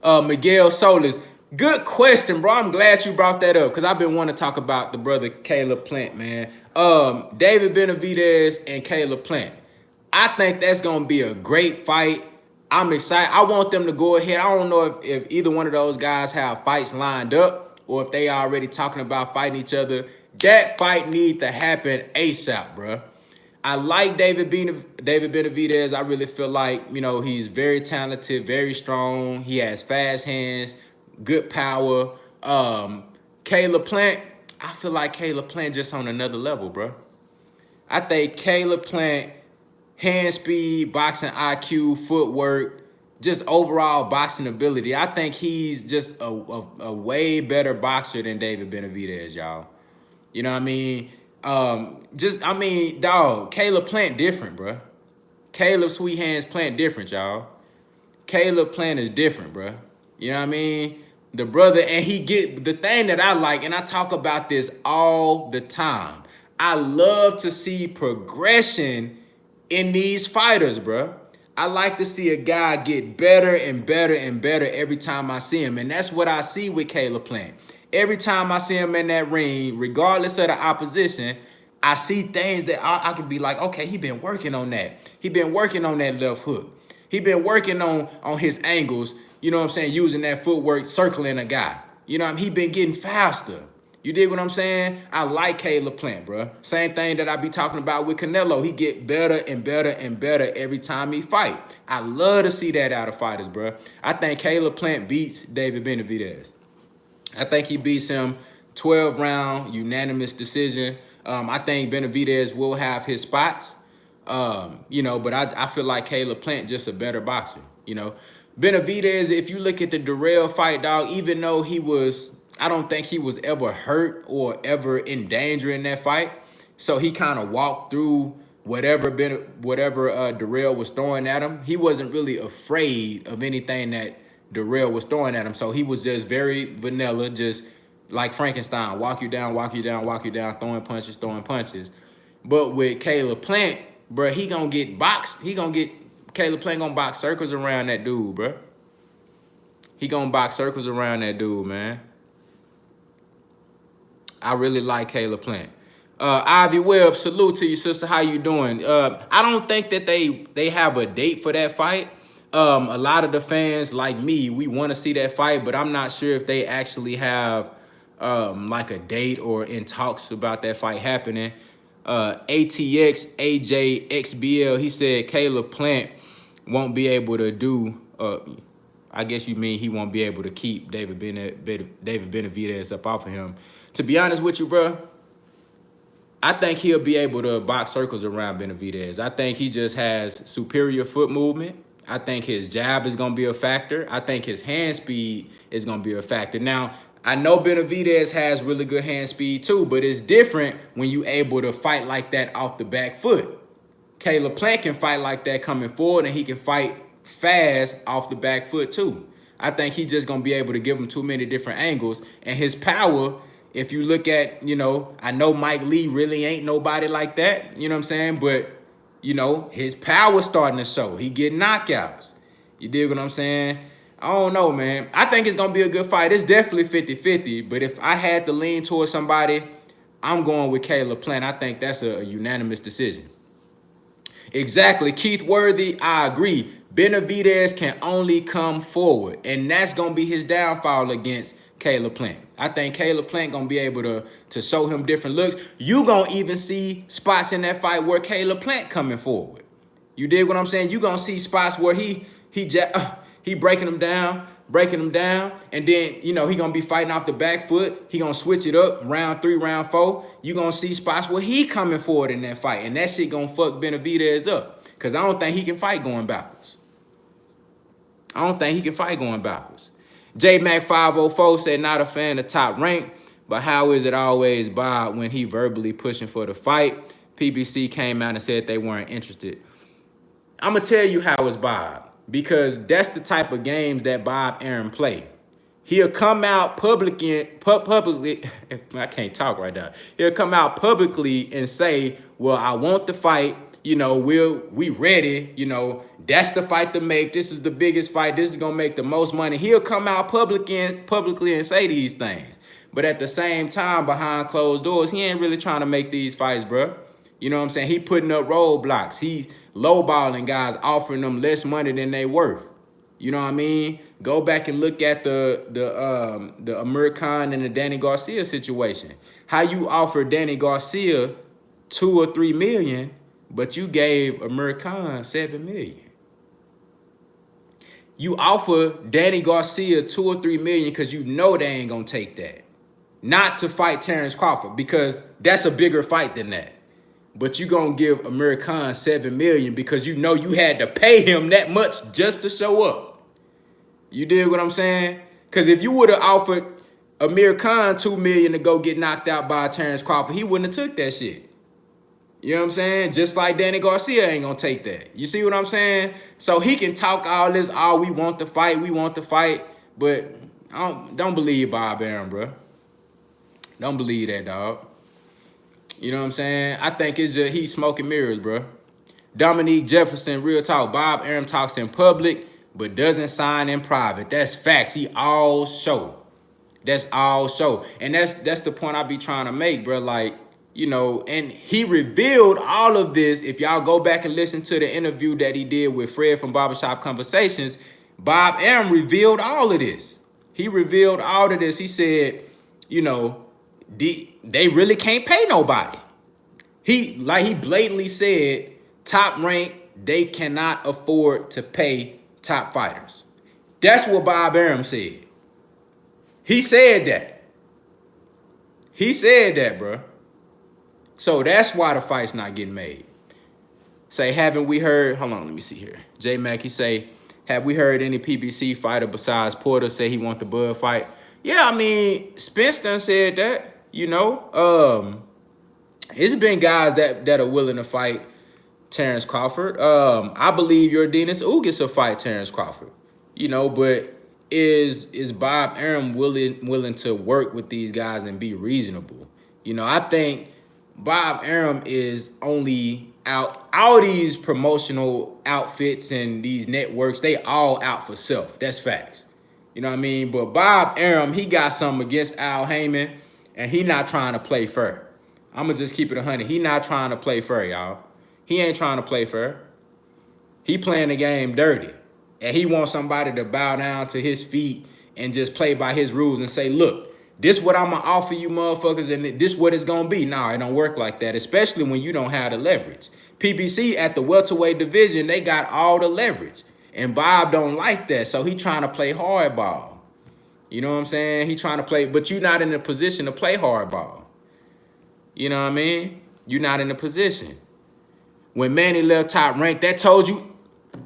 saying? Miguel Solis. Good question, bro. I'm glad you brought that up because I've been wanting to talk about the brother Caleb Plant, man. David Benavidez and Caleb Plant. I think that's going to be a great fight. I'm excited. I want them to go ahead. I don't know if either one of those guys have fights lined up or if they already talking about fighting each other. That fight needs to happen ASAP, bro. I like David Benavidez. I really feel like, you know, he's very talented, very strong. He has fast hands, good power. Caleb Plant, I feel like Caleb Plant just on another level, bro. I think Caleb Plant, hand speed, boxing IQ, footwork, just overall boxing ability. I think he's just a way better boxer than David Benavidez, y'all. You know what I mean? Dog, Caleb Plant different, bro. Caleb Sweet Hands Plant different, y'all. Caleb Plant is different, bro. You know what I mean? The brother, and he get the thing that I like, and I talk about this all the time. I love to see progression in these fighters, bro. I like to see a guy get better and better and better every time I see him. And that's what I see with Caleb Plant. Every time I see him in that ring, regardless of the opposition, I see things that I could be like, okay, he been working on that. He been working on that left hook. He been working on his angles, you know what I'm saying, using that footwork, circling a guy. You know what I mean? He been getting faster. You dig what I'm saying? I like Caleb Plant, bro. Same thing that I be talking about with Canelo. He get better and better and better every time he fight. I love to see that out of fighters, bro. I think Caleb Plant beats David Benavidez. I think he beats him 12-round, unanimous decision. I think Benavidez will have his spots, you know, but I feel like Caleb Plant just a better boxer, you know. Benavidez, if you look at the Darrell fight, dog, even though I don't think he was ever hurt or ever in danger in that fight. So he kind of walked through whatever Darrell was throwing at him. He wasn't really afraid of anything that Darrell was throwing at him. So he was just very vanilla, just like Frankenstein, walk you down, walk you down, walk you down, throwing punches, throwing punches. But with Caleb Plant, bro, he gonna get boxed. Caleb Plant gonna box circles around that dude, bro. He gonna box circles around that dude, man. I really like Caleb Plant. Ivy Webb, salute to you, sister. How you doing? I don't think that they have a date for that fight. A lot of the fans, like me, we want to see that fight, but I'm not sure if they actually have like a date or in talks about that fight happening. ATX AJ XBL, he said Caleb Plant won't be able to do. I guess you mean he won't be able to keep David Benavidez up off of him. To be honest with you, bro, I think he'll be able to box circles around Benavidez. I think he just has superior foot movement. I think his jab is going to be a factor. I think his hand speed is going to be a factor. Now, I know Benavidez has really good hand speed too, but it's different when you're able to fight like that off the back foot. Caleb Plant can fight like that coming forward, and he can fight fast off the back foot too. I think he's just going to be able to give him too many different angles. And his power, if you look at, you know, I know Mike Lee really ain't nobody like that, you know what I'm saying? But, you know, his power starting to show. He get knockouts. You dig what I'm saying? I don't know, man. I think it's going to be a good fight. It's definitely 50-50. But if I had to lean towards somebody, I'm going with Caleb Plant. I think that's a unanimous decision. Exactly. Keith Worthy, I agree. Benavidez can only come forward, and that's going to be his downfall against Caleb Plant. I think Caleb Plant going to be able to show him different looks. You going to even see spots in that fight where Caleb Plant coming forward. You dig what I'm saying? You going to see spots where he breaking them down, and then, you know, he going to be fighting off the back foot. He going to switch it up, round 3, round 4. You going to see spots where he coming forward in that fight, and that shit going to fuck Benavidez up, because I don't think he can fight going backwards. J-Mac 504 said, not a fan of Top Rank, but how is it always Bob when he verbally pushing for the fight? PBC came out and said they weren't interested. I'm going to tell you how it's Bob, because that's the type of games that Bob Arum play. He'll come out publicly, I can't talk right now. He'll come out publicly and say, well, I want the fight. You know, we ready. You know, that's the fight to make. This is the biggest fight. This is going to make the most money. He'll come out publicly and say these things. But at the same time, behind closed doors, he ain't really trying to make these fights, bro. You know what I'm saying? He putting up roadblocks. He lowballing guys, offering them less money than they worth. You know what I mean? Go back and look at the Amir Khan and the Danny Garcia situation. How you offer Danny Garcia $2 or $3 million, but you gave Amir Khan $7 million. You offer Danny Garcia $2 or $3 million because you know they ain't gonna take that. Not to fight Terence Crawford, because that's a bigger fight than that. But you gonna give Amir Khan $7 million because you know you had to pay him that much just to show up. You dig what I'm saying? Because if you would have offered Amir Khan $2 million to go get knocked out by Terence Crawford, he wouldn't have took that shit. You know what I'm saying? Just like Danny Garcia ain't gonna take that. You see what I'm saying? So he can talk all this, we want to fight, but don't believe Bob Arum, bro. Don't believe that, dog. You know what I'm saying? I think it's just he's smoking mirrors, bro. Dominique Jefferson, real talk. Bob Arum talks in public, but doesn't sign in private. That's facts. He all show. That's all show. And that's the point I be trying to make, bro. Like, you know, and he revealed all of this. If y'all go back and listen to the interview that he did with Fred from Barbershop Conversations, Bob Arum revealed all of this. He revealed all of this. He said, you know, they really can't pay nobody. He blatantly said, Top Rank, they cannot afford to pay top fighters. That's what Bob Arum said. He said that. He said that, bro. So that's why the fight's not getting made. Say, haven't we heard, hold on, let me see here. J Mac, he say, have we heard any PBC fighter besides Porter say he want the Bud fight? Yeah, I mean, Spence done said that, you know. It's been guys that are willing to fight Terence Crawford. I believe your Dennis Ugas will fight Terence Crawford. You know, but is Bob Arum willing to work with these guys and be reasonable? You know, I think Bob Arum is only out. All these promotional outfits and these networks, they all out for self. That's facts. You know what I mean? But Bob Arum, he got something against Al Heyman, and he not trying to play fair. I'm going to just keep it 100. He not trying to play fair, y'all. He ain't trying to play fair. He playing the game dirty. And he wants somebody to bow down to his feet and just play by his rules and say, look, this what I'm going to offer you motherfuckers, and this what it's going to be. Nah, it don't work like that, especially when you don't have the leverage. PBC at the welterweight division, they got all the leverage. And Bob don't like that, so he trying to play hardball. You know what I'm saying? He trying to play, but you're not in a position to play hardball. You know what I mean? You're not in a position. When Manny left Top Rank, that told you,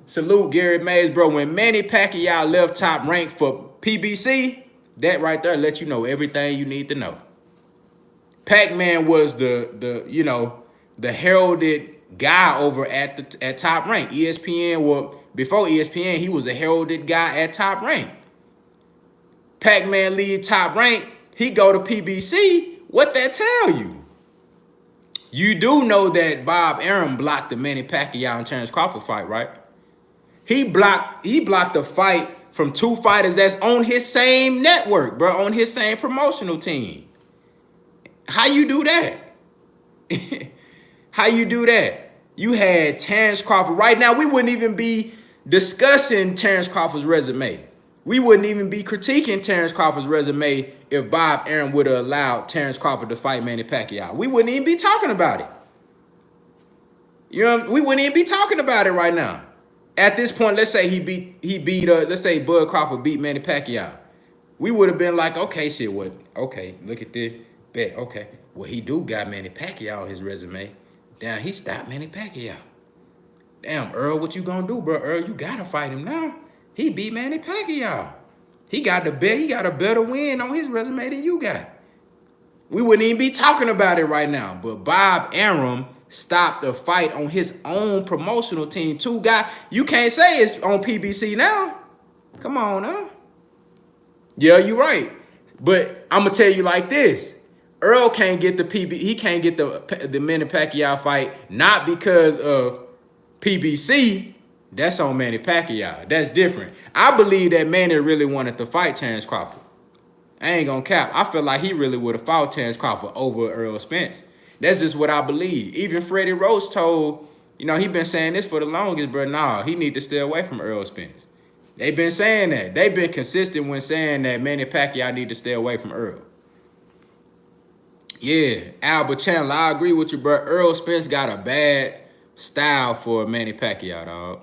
salute Gary Mays, bro. When Manny Pacquiao left Top Rank for PBC, that right there lets you know everything you need to know. Pac-Man was the you know, the heralded guy over at Top Rank. ESPN, well, before ESPN, he was a heralded guy at Top Rank. Pac-Man leave Top Rank, he go to PBC. What that tell you? You do know that Bob Arum blocked the Manny Pacquiao and Terence Crawford fight, right? He blocked the fight from two fighters that's on his same network, bro, on his same promotional team. How you do that? How you do that? You had Terence Crawford. Right now, we wouldn't even be discussing Terence Crawford's resume. We wouldn't even be critiquing Terence Crawford's resume if Bob Arum would have allowed Terence Crawford to fight Manny Pacquiao. We wouldn't even be talking about it. You know, we wouldn't even be talking about it right now. At this point, let's say let's say Bud Crawford beat Manny Pacquiao. We would have been like, okay, shit, what? Okay, look at this. Bet, okay. Well, he do got Manny Pacquiao on his resume. Damn, he stopped Manny Pacquiao. Damn, Earl, what you gonna do, bro? Earl, you gotta fight him now. He beat Manny Pacquiao. He got a better win on his resume than you got. We wouldn't even be talking about it right now. But Bob Arum stopped the fight on his own promotional team. Two guys, you can't say it's on PBC now. Come on, huh? Yeah, you're right. But I'm gonna tell you like this. Earl can't get he can't get the Manny Pacquiao fight, not because of PBC. That's on Manny Pacquiao. That's different. I believe that Manny really wanted to fight Terence Crawford. I ain't gonna cap. I feel like he really would have fought Terence Crawford over Earl Spence. That's just what I believe. Even Freddie Roach told, you know, he been saying this for the longest, but nah, he need to stay away from Earl Spence. They've been saying that. They've been consistent when saying that Manny Pacquiao need to stay away from Earl. Yeah, Albert Chandler, I agree with you, bro. Earl Spence got a bad style for Manny Pacquiao, dog.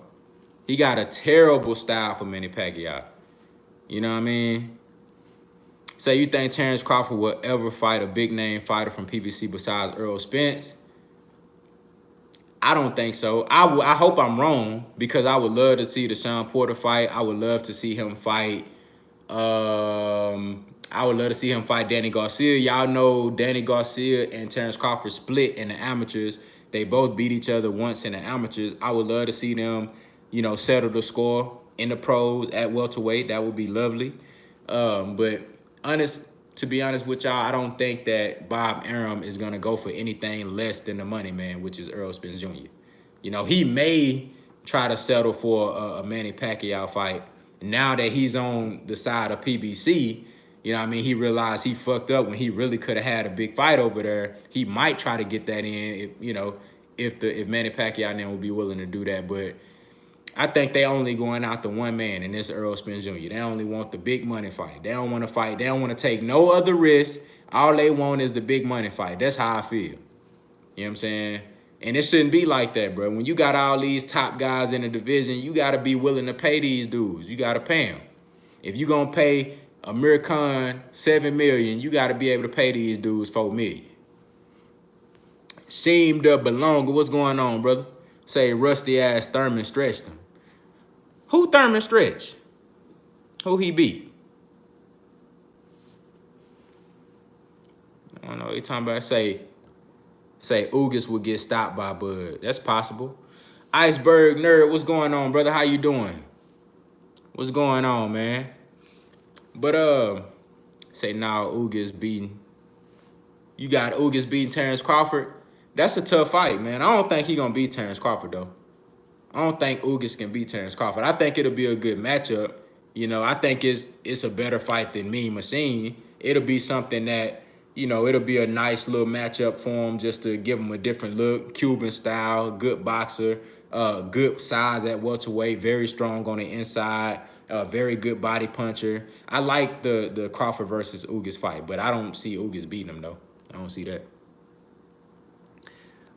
He got a terrible style for Manny Pacquiao. You know what I mean? Say you think Terence Crawford will ever fight a big-name fighter from PBC besides Earl Spence? I don't think so. I hope I'm wrong, because I would love to see the Shawn Porter fight. I would love to see him fight. I would love to see him fight Danny Garcia. Y'all know Danny Garcia and Terence Crawford split in the amateurs. They both beat each other once in the amateurs. I would love to see them, you know, settle the score in the pros at welterweight. That would be lovely. But to be honest with y'all, I don't think that Bob Arum is going to go for anything less than the money man, which is Earl Spence Jr. You know, he may try to settle for a Manny Pacquiao fight. Now that he's on the side of PBC, you know what I mean, he realized he fucked up when he really could have had a big fight over there. He might try to get that in, if, you know, if Manny Pacquiao then would be willing to do that. But I think they only going out the one man, and it's Earl Spence Jr. They only want the big money fight. They don't want to fight. They don't want to take no other risks. All they want is the big money fight. That's how I feel. You know what I'm saying? And it shouldn't be like that, bro. When you got all these top guys in the division, you got to be willing to pay these dudes. You got to pay them. If you're going to pay Amir Khan $7 million, you got to be able to pay these dudes $4 million. Seemed to belong. What's going on, brother? Say rusty-ass Thurman stretched him. Who Thurman stretched? Who he beat? I don't know. He talking about say Ugas would get stopped by Bud. That's possible. Iceberg Nerd, what's going on, brother? How you doing? What's going on, man? But say now Ugas beating. You got Ugas beating Terence Crawford. That's a tough fight, man. I don't think he gonna beat Terence Crawford though. I don't think Ugas can beat Terence Crawford. I think it'll be a good matchup. You know, I think it's a better fight than Mean Machine. It'll be something that, you know, it'll be a nice little matchup for him just to give him a different look. Cuban style, good boxer, good size at welterweight, very strong on the inside, very good body puncher. I like the Crawford versus Ugas fight, but I don't see Ugas beating him, though. I don't see that.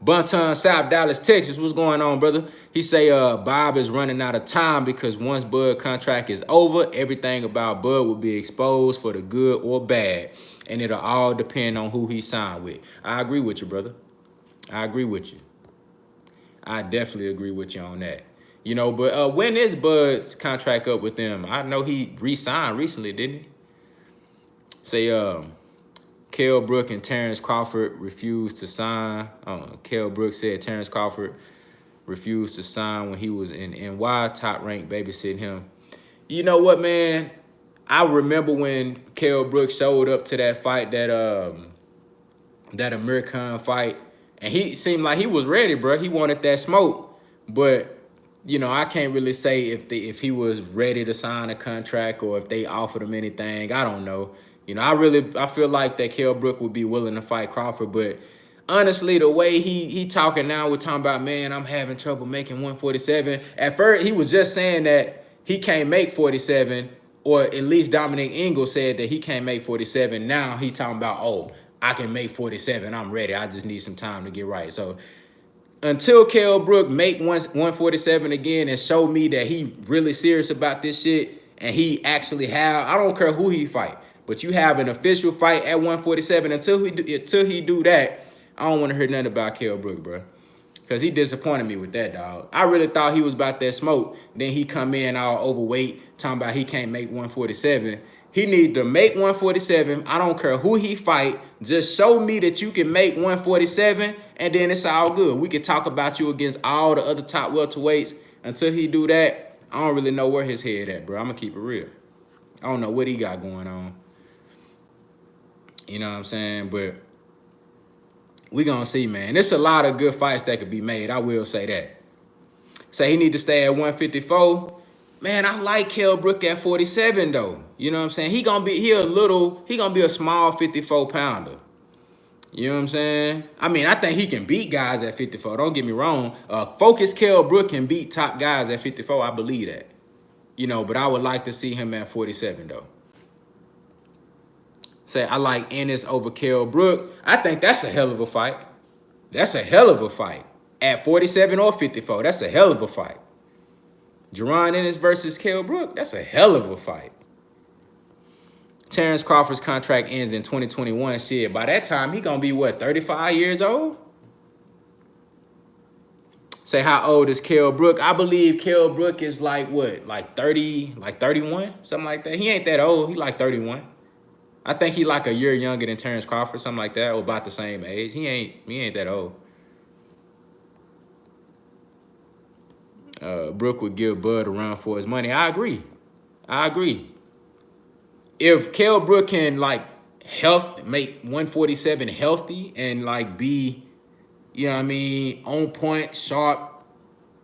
Bunton, South Dallas, Texas. What's going on, brother? He say Bob is running out of time because once Bud contract is over, everything about Bud will be exposed for the good or bad, and it'll all depend on who he signed with. I agree with you, brother. I agree with you. I definitely agree with you on that. You know, but when is Bud's contract up with them? I know he re-signed recently, didn't he? Say Kell Brook and Terence Crawford refused to sign. Kell Brook said Terence Crawford refused to sign when he was in NY, top rank babysitting him. You know what, man? I remember when Kell Brook showed up to that fight, that Amir Khan fight, and he seemed like he was ready, bro. He wanted that smoke, but you know, I can't really say if he was ready to sign a contract or if they offered him anything. I don't know. You know, I feel like that Kell Brook would be willing to fight Crawford, but honestly, the way he talking now, we're talking about, man, I'm having trouble making 147. At first, he was just saying that he can't make 47, or at least Dominic Ingle said that he can't make 47. Now he talking about, oh, I can make 47. I'm ready. I just need some time to get right. So until Kell Brook make 147 again and show me that he really serious about this shit, and he actually have, I don't care who he fight, but you have an official fight at 147. Until he do that, I don't want to hear nothing about Kell Brook, bro. Because he disappointed me with that, dog. I really thought he was about that smoke. Then he come in all overweight, talking about he can't make 147. He need to make 147. I don't care who he fight. Just show me that you can make 147, and then it's all good. We can talk about you against all the other top welterweights. Until he do that, I don't really know where his head at, bro. I'm going to keep it real. I don't know what he got going on. You know what I'm saying? But we gonna see, man. There's a lot of good fights that could be made. I will say that. Say he need to stay at 154. Man, I like Kell Brook at 47 though. You know what I'm saying? He gonna be a small 54 pounder. You know what I'm saying? I mean, I think he can beat guys at 54. Don't get me wrong. Focused Kell Brook can beat top guys at 54. I believe that. You know, but I would like to see him at 47 though. Say I like Ennis over Kell Brook. I think that's a hell of a fight. That's a hell of a fight. At 47 or 54, that's a hell of a fight. Gervonta Ennis versus Kell Brook, that's a hell of a fight. Terence Crawford's contract ends in 2021. Shit, by that time, he gonna be, what, 35 years old? Say, how old is Kell Brook? I believe Kell Brook is like, what, like 30, like 31? Something like that. He ain't that old. He like 31. I think he like a year younger than Terence Crawford, something like that, or about the same age. He ain't that old. Brook would give Bud a run for his money. I agree. If Kell Brook can like make 147 healthy and like be, you know what I mean, on point, sharp,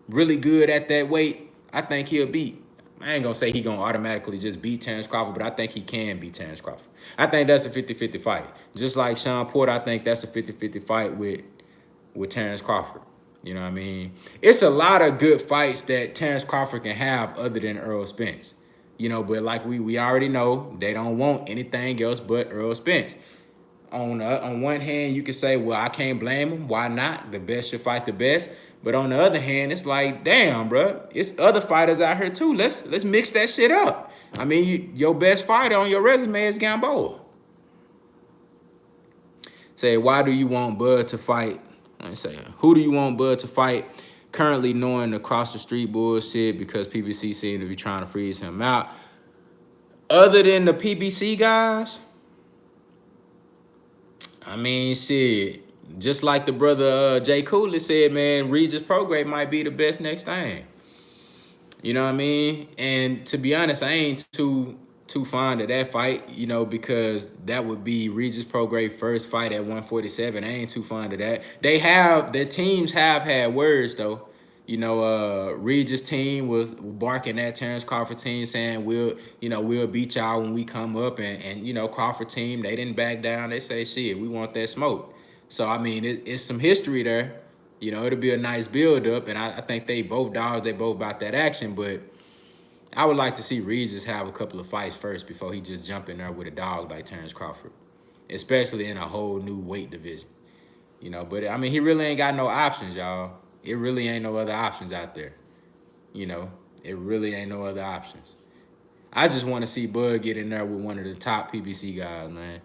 really good at that weight, I think he'll beat. I ain't gonna say he gonna automatically just beat Terence Crawford, but I think he can beat Terence Crawford. I think that's a 50-50 fight. Just like Shawn Porter, I think that's a 50-50 fight with Terence Crawford. You know what I mean? It's a lot of good fights that Terence Crawford can have other than Errol Spence. You know, but like we already know, they don't want anything else but Errol Spence. On one hand, you can say, well, I can't blame him. Why not? The best should fight the best. But on the other hand, it's like, damn, bro, it's other fighters out here too. Let's mix that shit up. I mean, your best fighter on your resume is Gamboa. Say, why do you want Bud to fight? Let me say, who do you want Bud to fight? Currently knowing the cross the street bullshit because PBC seem to be trying to freeze him out. Other than the PBC guys, I mean, shit. Just like the brother Jay Cooley said, man, Regis Prograis might be the best next thing. You know what I mean? And to be honest, I ain't too fond of that fight, you know, because that would be Regis Prograis' first fight at 147. I ain't too fond of that. Their teams have had words though. You know, Regis' team was barking at Terence Crawford team saying we'll beat y'all when we come up, and you know, Crawford team, they didn't back down. They say, shit, we want that smoke. So, I mean, it's some history there. You know, it'll be a nice build-up, and I think they both about that action, but I would like to see Regis have a couple of fights first before he just jump in there with a dog like Terence Crawford, especially in a whole new weight division. You know, but, I mean, he really ain't got no options, y'all. It really ain't no other options out there. You know, it really ain't no other options. I just want to see Bud get in there with one of the top PBC guys, man.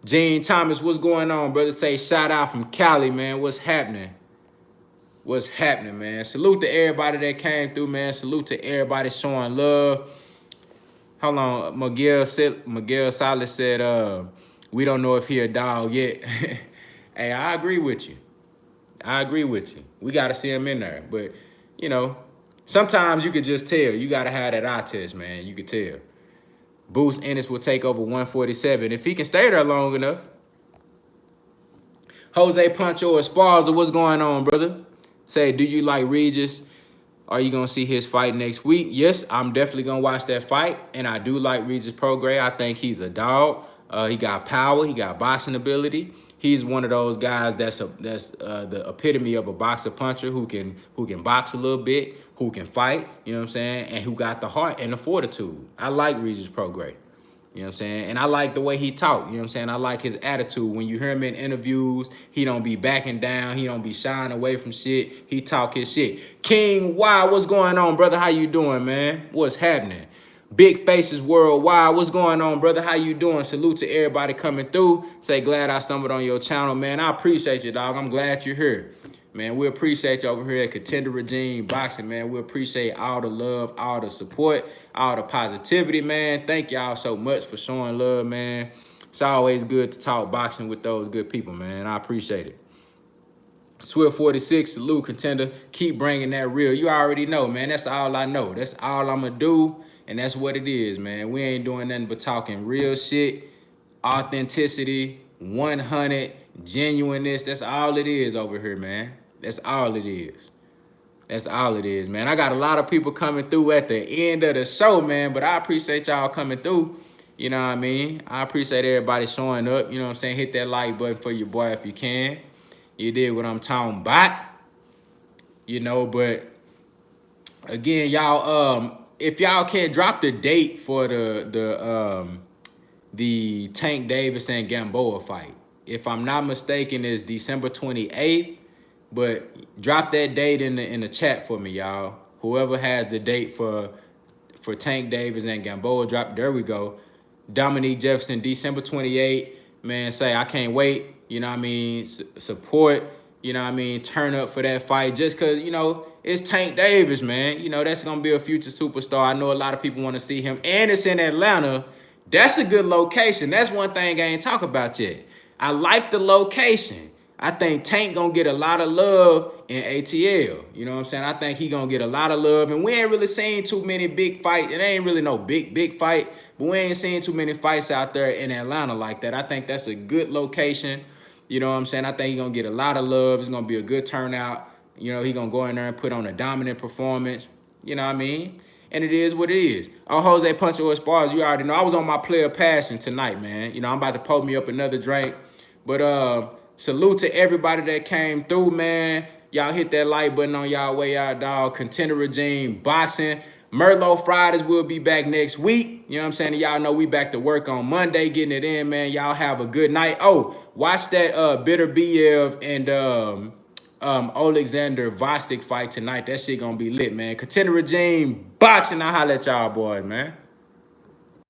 Gene Thomas, what's going on, brother? Say shout out from Cali, man. What's happening? What's happening, man? Salute to everybody that came through, man. Salute to everybody showing love. Hold on, Miguel Salas said, we don't know if he a dog yet. Hey, I agree with you. We got to see him in there. But, you know, sometimes you could just tell. You got to have that eye test, man. You could tell. Boost Ennis will take over 147 if he can stay there long enough. Jose Pancho Esparza, what's going on, brother? Say, do you like Regis? Are you going to see his fight next week? Yes, I'm definitely going to watch that fight, and I do like Regis Prograis. I think he's a dog. He got power. He got boxing ability. He's one of those guys that's the epitome of a boxer puncher who can box a little bit, who can fight. You know what I'm saying, and who got the heart and the fortitude. I like Regis Prograis. You know what I'm saying? And I like the way he talk. You know what I'm saying? I like his attitude. When you hear him in interviews, he don't be backing down. He don't be shying away from shit. He talk his shit. King Y, what's going on, brother? How you doing, man? What's happening? Big Faces Worldwide, what's going on, brother? How you doing? Salute to everybody coming through. Say, glad I stumbled on your channel, man. I appreciate you, dog. I'm glad you're here. Man, we appreciate you over here at Contender Regime Boxing, man. We appreciate all the love, all the support, all the positivity, man. Thank y'all so much for showing love, man. It's always good to talk boxing with those good people, man. I appreciate it. Swift 46, salute, Contender. Keep bringing that real. You already know, man. That's all I know. That's all I'm going to do, and that's what it is, man. We ain't doing nothing but talking real shit, authenticity, 100, genuineness. That's all it is over here, man. That's all it is. That's all it is, man. I got a lot of people coming through at the end of the show, man, but I appreciate y'all coming through. You know what I mean? I appreciate everybody showing up. You know what I'm saying? Hit that like button for your boy if you can. You did what I'm talking about. You know, but again, y'all, if y'all can drop the date for the Tank Davis and Gamboa fight. If I'm not mistaken, it's December 28th. But drop that date in the chat for me, y'all. Whoever has the date for Tank Davis and Gamboa, drop. There we go. Dominique Jefferson, December 28th. Man, say I can't wait. You know what I mean? Support. You know what I mean? Turn up for that fight just because, you know, it's Tank Davis, man. You know, that's going to be a future superstar. I know a lot of people want to see him. And it's in Atlanta. That's a good location. That's one thing I ain't talk about yet. I like the location. I think Tank gonna get a lot of love in ATL. You know what I'm saying? I think he gonna get a lot of love. And we ain't really seen too many big fights. It ain't really no big fight. But we ain't seen too many fights out there in Atlanta like that. I think that's a good location. You know what I'm saying? I think he gonna get a lot of love. It's gonna be a good turnout. You know, he gonna go in there and put on a dominant performance. You know what I mean? And it is what it is. Oh, Jose Puncher or Spars, you already know. I was on my player passion tonight, man. You know, I'm about to pour me up another drink. But salute to everybody that came through, man. Y'all hit that like button on y'all way out, dog. Contender Regime Boxing. Merlot Fridays will be back next week. You know what I'm saying? Y'all know we back to work on Monday, getting it in, man. Y'all have a good night. Oh, watch that Bitter BF and Alexander Vostok fight tonight. That shit gonna be lit, man. Contender Regime Boxing. I'll holler at y'all boys, man.